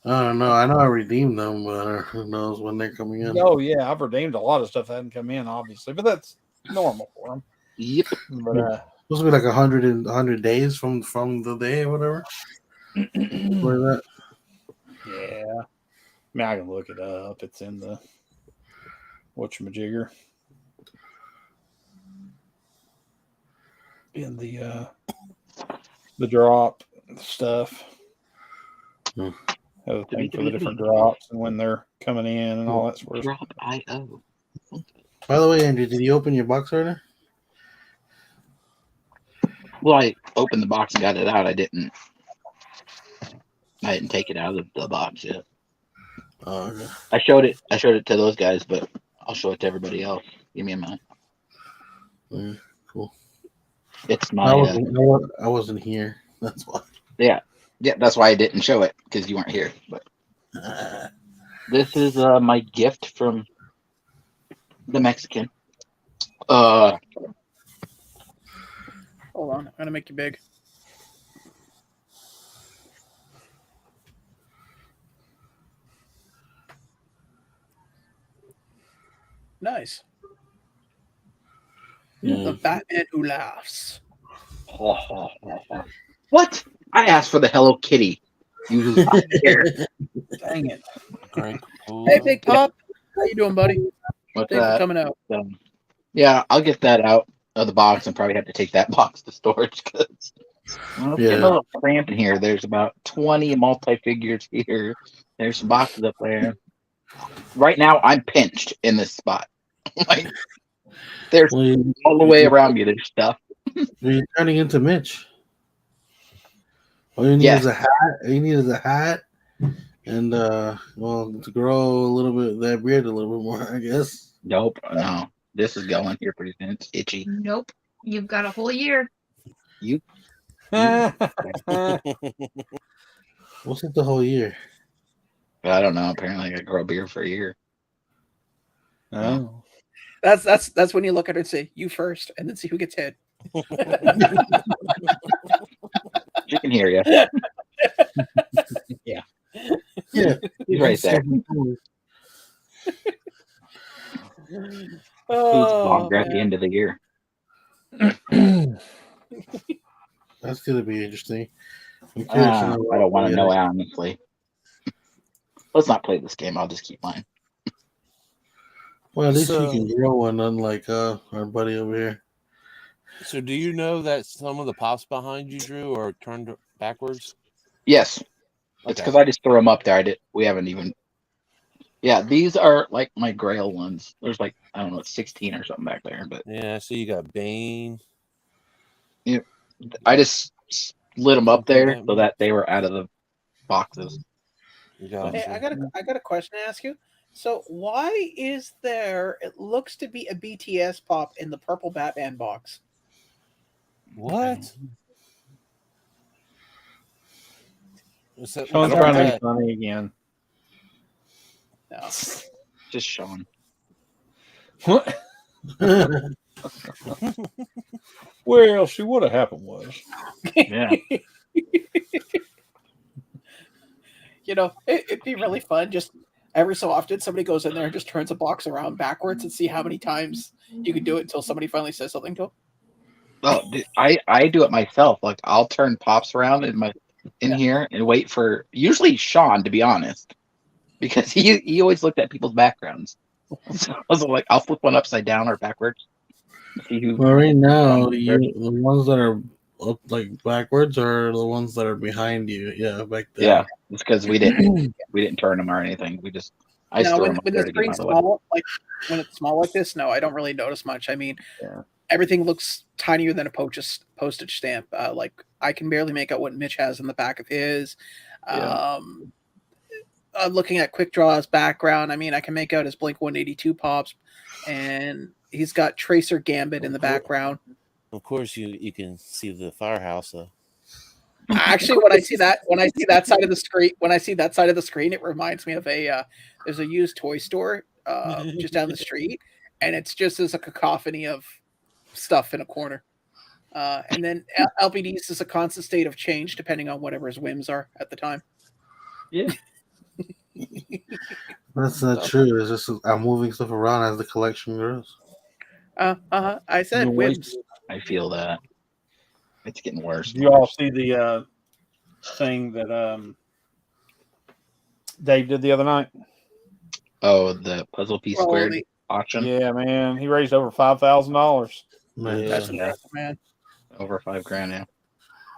I don't know. I know I redeemed them, but who knows when they're coming in? Oh yeah, I've redeemed a lot of stuff that hadn't come in, obviously, but that's normal for them. Yep. But supposed to be like 100 days from the day or whatever. Or that. Yeah. I mean, I can look it up. It's in the whatchamajigger. In the drop stuff. Have a thing for the different drops and when they're coming in and all that sort of stuff. Drop IO. By the way, Andrew, did you open your box already? Well, I opened the box and got it out. I didn't take it out of the box yet. Oh, okay. I showed it to those guys, but I'll show it to everybody else. Give me a minute. Cool. It's my. I wasn't here. That's why. Yeah, that's why I didn't show it because you weren't here. But this is my gift from the Mexican. Hold on, I'm gonna make you big. Nice. Yeah. The Batman who laughs. What? I asked for the Hello Kitty. You just here. Dang it. Great. Hey, Big Pop. How you doing, buddy? What's Thanks for that? coming out. Yeah, I'll get that out of the box and probably have to take that box to storage because it's getting a little cramped in here. There's about 20 multi-figures here. There's some boxes up there. Right now, I'm pinched in this spot. Like, there's all the way around me. There's stuff. You're turning into Mitch. All you need Yeah. is a hat. All you need is a hat, and well, to grow a little bit that beard a little bit more, I guess. Nope. No. This is going here pretty soon. It's itchy. Nope. You've got a whole year. You. What's it the whole year? I don't know. Apparently, I got to grow a beard for a year. Oh. That's when you look at her and say, "You first," and then see who gets hit. She can hear you. Yeah, He's right there. Who's longer at the end of the year? That's gonna be interesting. I'm I curious to know don't want to what- know, honestly. Let's not play this game. I'll just keep mine. Well, at least So- you can grow one, unlike our buddy over here. So, do you know that some of the pops behind you, Drew, are turned backwards? Yes. It's Okay. because I just threw them up there. We haven't even. Yeah, these are like my Grail ones. There's like, I don't know, 16 or something back there. But Yeah, so you got Bane. I just slid them up there so that they were out of the boxes. You got Hey, I got a question to ask you. So why is there? It looks to be a BTS pop in the purple Batman box. what? What's that? Sean's I don't trying to know. be funny again. No. Just showing. What? Well, see, what had happened was. Yeah. You know, it'd be really fun. Just every so often, somebody goes in there and just turns a box around backwards and see how many times you can do it until somebody finally says something to them. Oh, dude, I do it myself. Like I'll turn pops around in here and wait for usually Sean, to be honest, because he always looked at people's backgrounds. So I was like, I'll flip one upside down or backwards. See who. Well, right now, the ones that are up like backwards are the ones that are behind you. Yeah, back there. Yeah, it's because we didn't turn them or anything. I Now, threw when them up the there to get screen's my way. small, like when it's small like this, no, I don't really notice much. I mean, Yeah. everything looks tinier than a postage stamp. Like I can barely make out what Mitch has in the back of his. Yeah. I'm looking at Quickdraw's background. I mean, I can make out his Blink 182 pops, and he's got Tracer Gambit in the background. Of course, you can see the firehouse. Though. Actually, when I see that side of the screen, it reminds me of there's a used toy store just down the street, and it's just as a cacophony of stuff in a corner. And then LBD's is a constant state of change depending on whatever his whims are at the time. Yeah. That's not true. It's just I'm moving stuff around as the collection grows. I said whims. I feel that. It's getting worse. Do you all see the thing that Dave did the other night? Oh, the puzzle piece Well, squared auction. Yeah, man, he raised over $5,000. Man, That's Yeah. impressive, man. Over $5,000 now.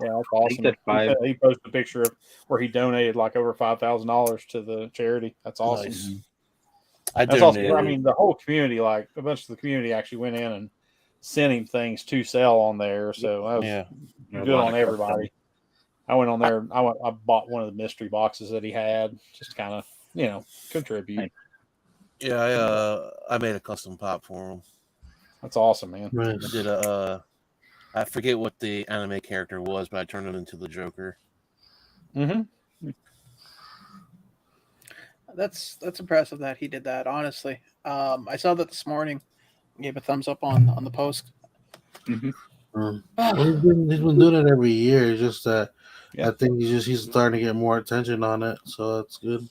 Yeah, that's I think awesome. that's five. He posted a picture of where he donated like over $5,000 to the charity. That's awesome. Nice. Mm-hmm. I That's awesome. donated. I mean, the whole community, like a bunch of the community, actually went in and sent him things to sell on there. So that was yeah. good on everybody. I went on there. I bought one of the mystery boxes that he had, just to kind of contribute. Yeah, I made a custom pop for him. That's awesome, man. nice. I did I forget what the anime character was, but I turned it into the Joker. Mm-hmm. That's impressive that he did that. Honestly, I saw that this morning. Gave a thumbs up on the post. Well, he's been doing it every year. It's just that Yeah. I think he's starting to get more attention on it, so that's good.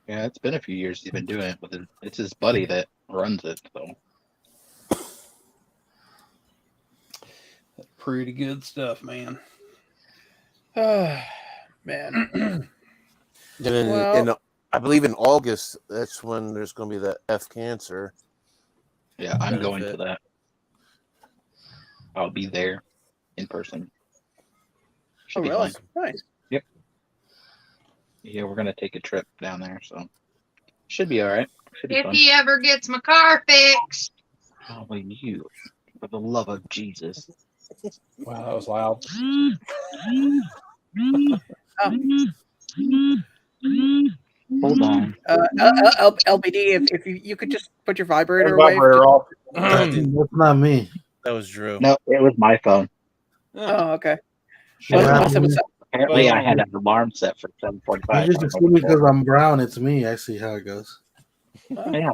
Yeah, it's been a few years he's been doing it, but it's his buddy that runs it. So Pretty good stuff, man. Man, And then Well- I believe in August, that's when there's going to be the F cancer. yeah, I'm going to Benefit. that. I'll be there in person. Should oh be really? fun. Nice. Yeah, we're gonna take a trip down there, so should be all right. Should be If fun. he ever gets my car fixed. Oh, you, for the love of Jesus! Wow, that was loud. Hold on. LBD, if you could just put your vibrator Turn away. vibrator off. That's not me. That was Drew. No, it was my phone. Oh, okay. What Well, happened? Apparently, I had an alarm set for 7:45. You just assume because I'm brown, it's me. I see how it goes. Yeah.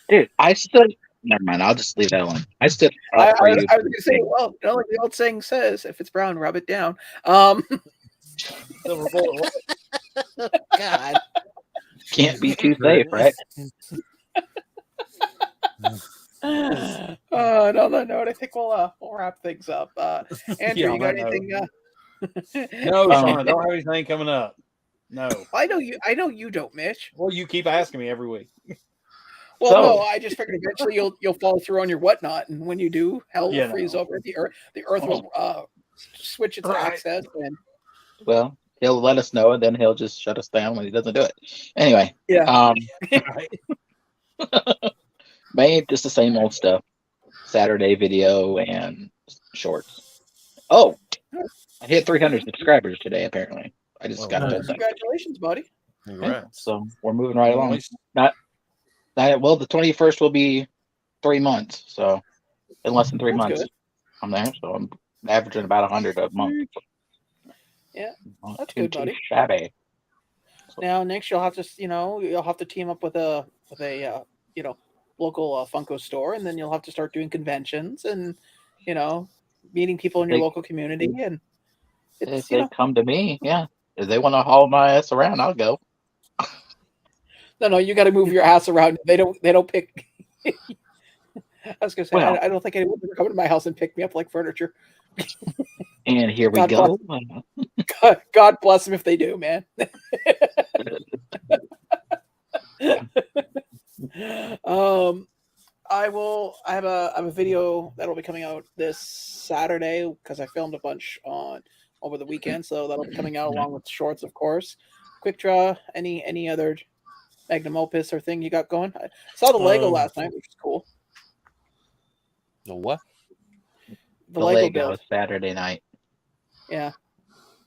Dude, I stood. Never mind. I'll just leave that alone. I stood I up for was you. going to say, well, like the old saying says, if it's brown, rub it down. Silver bullet. God. Can't be too safe, right? On that note, I think we'll wrap things up. Andrew, Yeah, you got on that anything? No, Sean, I don't have anything coming up. No. I know you don't, Mitch. Well, you keep asking me every week. Well, So- no, I just figured eventually you'll follow through on your whatnot, and when you do, hell will Yeah, freeze no. over. The earth will switch its Right. access, and Well, he'll let us know, and then he'll just shut us down when he doesn't do it. Anyway, yeah. just the same old stuff. Saturday video and shorts. Oh, I hit 300 subscribers today. Apparently, I just got told that. Congratulations, buddy. Congrats. So we're moving right along. Well, the 21st will be 3 months. So in less than 3 That's months, good. I'm there. So I'm averaging about 100 a month. Yeah, Not that's too good, buddy. shabby. Now, next you'll have to, you'll have to team up with a local Funko store, and then you'll have to start doing conventions and, meeting people in your local community. And If they come to me, yeah. If they want to haul my ass around, I'll go. No, you got to move your ass around. They don't pick. I was gonna say, Well- I don't think anyone would come to my house and pick me up like furniture. And here we God go. God bless them if they do, man. I have a video that'll be coming out this Saturday because I filmed a bunch over the weekend, so that'll be coming out along with shorts, of course. Quickdraw, any other magnum opus or thing you got going? I saw the Lego last night, which is cool. The what? The The Lego Lego build. Saturday night. Yeah.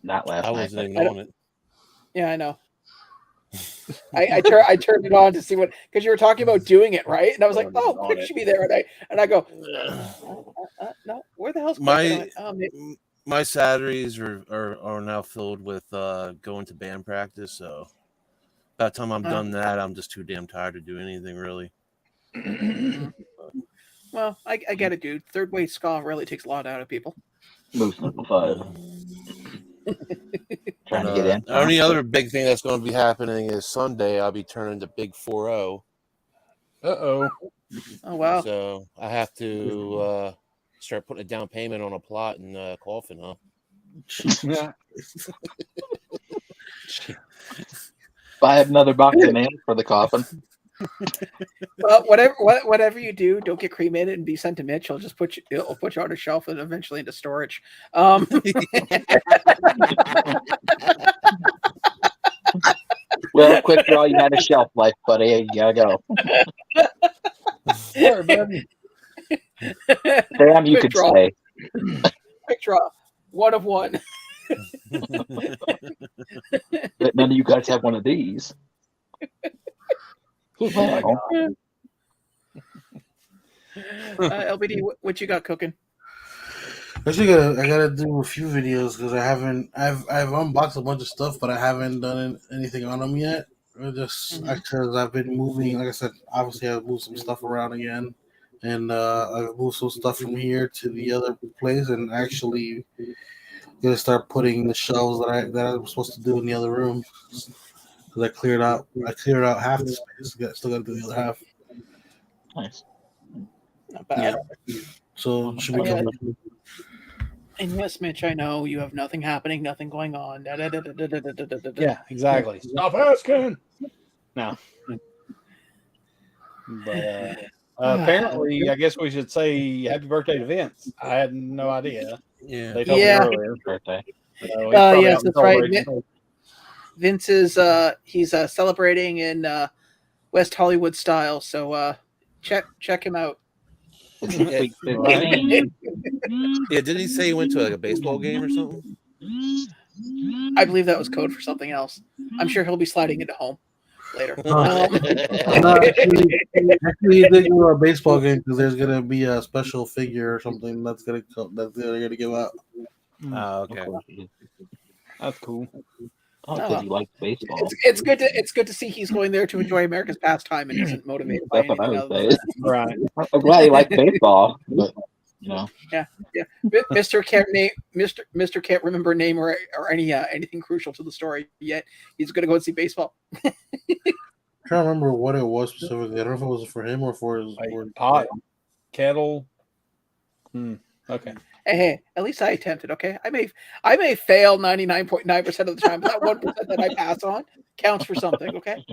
Not last I night. wasn't even on it. Yeah, I know. I turned it on to see what, because you were talking about doing it, right? And I was like, oh, Quick should be there, and I go, no, where the hell's Quick? My maybe. my Saturdays are now filled with going to band practice. So by the time I'm done that, I'm just too damn tired to do anything really. Well, I get it, dude. Third wave ska really takes a lot out of people. Move simplified. Trying to get in. The only other big thing that's going to be happening is Sunday. I'll be turning to Big 4-0. Uh-oh. Oh, wow. So I have to start putting a down payment on a plot in Coffin, huh? Yeah. Buy another box of nails for the coffin. Well, whatever you do, don't get cremated and be sent to Mitch. It'll just put you on a shelf and eventually into storage. Well, Quickdraw, you had a shelf life, buddy. You gotta go. Sorry, buddy. Damn, you could Quickdraw. stay. Quickdraw, 1 of 1. But none of you guys have one of these. Well, LBD, what you got cooking? I gotta do a few videos because I've unboxed a bunch of stuff, but I haven't done anything on them yet. Just because I've been moving. Like I said, obviously I've moved some stuff around again, and I've moved some stuff from here to the other place, and actually gonna start putting the shelves that I'm supposed to do in the other room. Because I cleared out half the space. Still got to do the other half. nice. Not bad. Yeah. So it should be coming. And yes, Mitch, I know you have nothing happening, nothing going on. Yeah, exactly. Stop asking. No. But apparently, I guess we should say happy birthday to Vince. I had no idea. Yeah. They told Yeah. me earlier. Birthday. So he's probably yes, out that's right. celebrating. Vince is he's celebrating in West Hollywood style, so check him out. It's Yeah. week 15. Yeah, didn't he say he went to like a baseball game or something? I believe that was code for something else. I'm sure he'll be sliding into home later. No, actually, he did go to a baseball game because there's gonna be a special figure or something that's gonna they're gonna give out. Oh, okay. That's cool. Oh, because he likes baseball. It's good to see he's going there to enjoy America's pastime and isn't motivated by That's what I anything would other say. than Right. I'm glad he likes baseball, but you know, that. Mr. can't name Mr. can't remember a name or any anything crucial to the story yet. He's going to go and see baseball. I'm trying to remember what it was specifically. I don't know if it was for him or for his Like or pot, kettle. Okay. Hey, at least I attempted. Okay, I may fail 99.9% of the time, but that 1% that I pass on counts for something. Okay.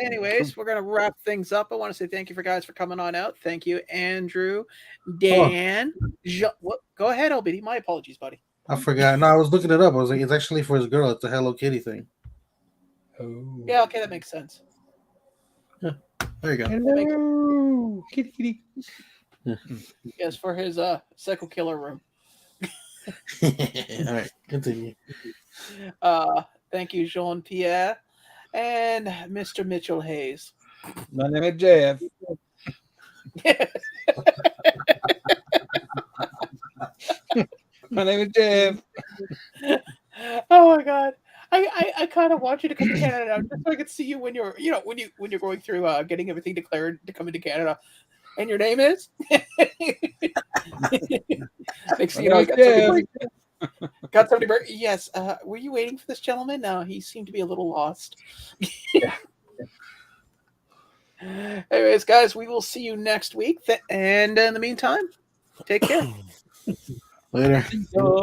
Anyways, we're gonna wrap things up. I want to say thank you for coming on out. Thank you, Andrew, Dan. What? Go ahead, LBD. My apologies, buddy. I forgot. No, I was looking it up. I was like, it's actually for his girl. It's a Hello Kitty thing. Oh. Yeah, okay, that makes sense. There you go. Hello, kitty, kitty. Yes, for his psycho killer room. All right, continue. Thank you, Jean Pierre and Mr. Mitchell Hayes. My name is Jeff. My name is Jeff. Oh my god. I kind of want you to come to Canada now, just so I can see you when you're going through getting everything declared to come into Canada. And your name is? Next thing you know, you got somebody. Yes. Were you waiting for this gentleman? No, he seemed to be a little lost. Yeah. Anyways, guys, we will see you next week. And in the meantime, take care. Later.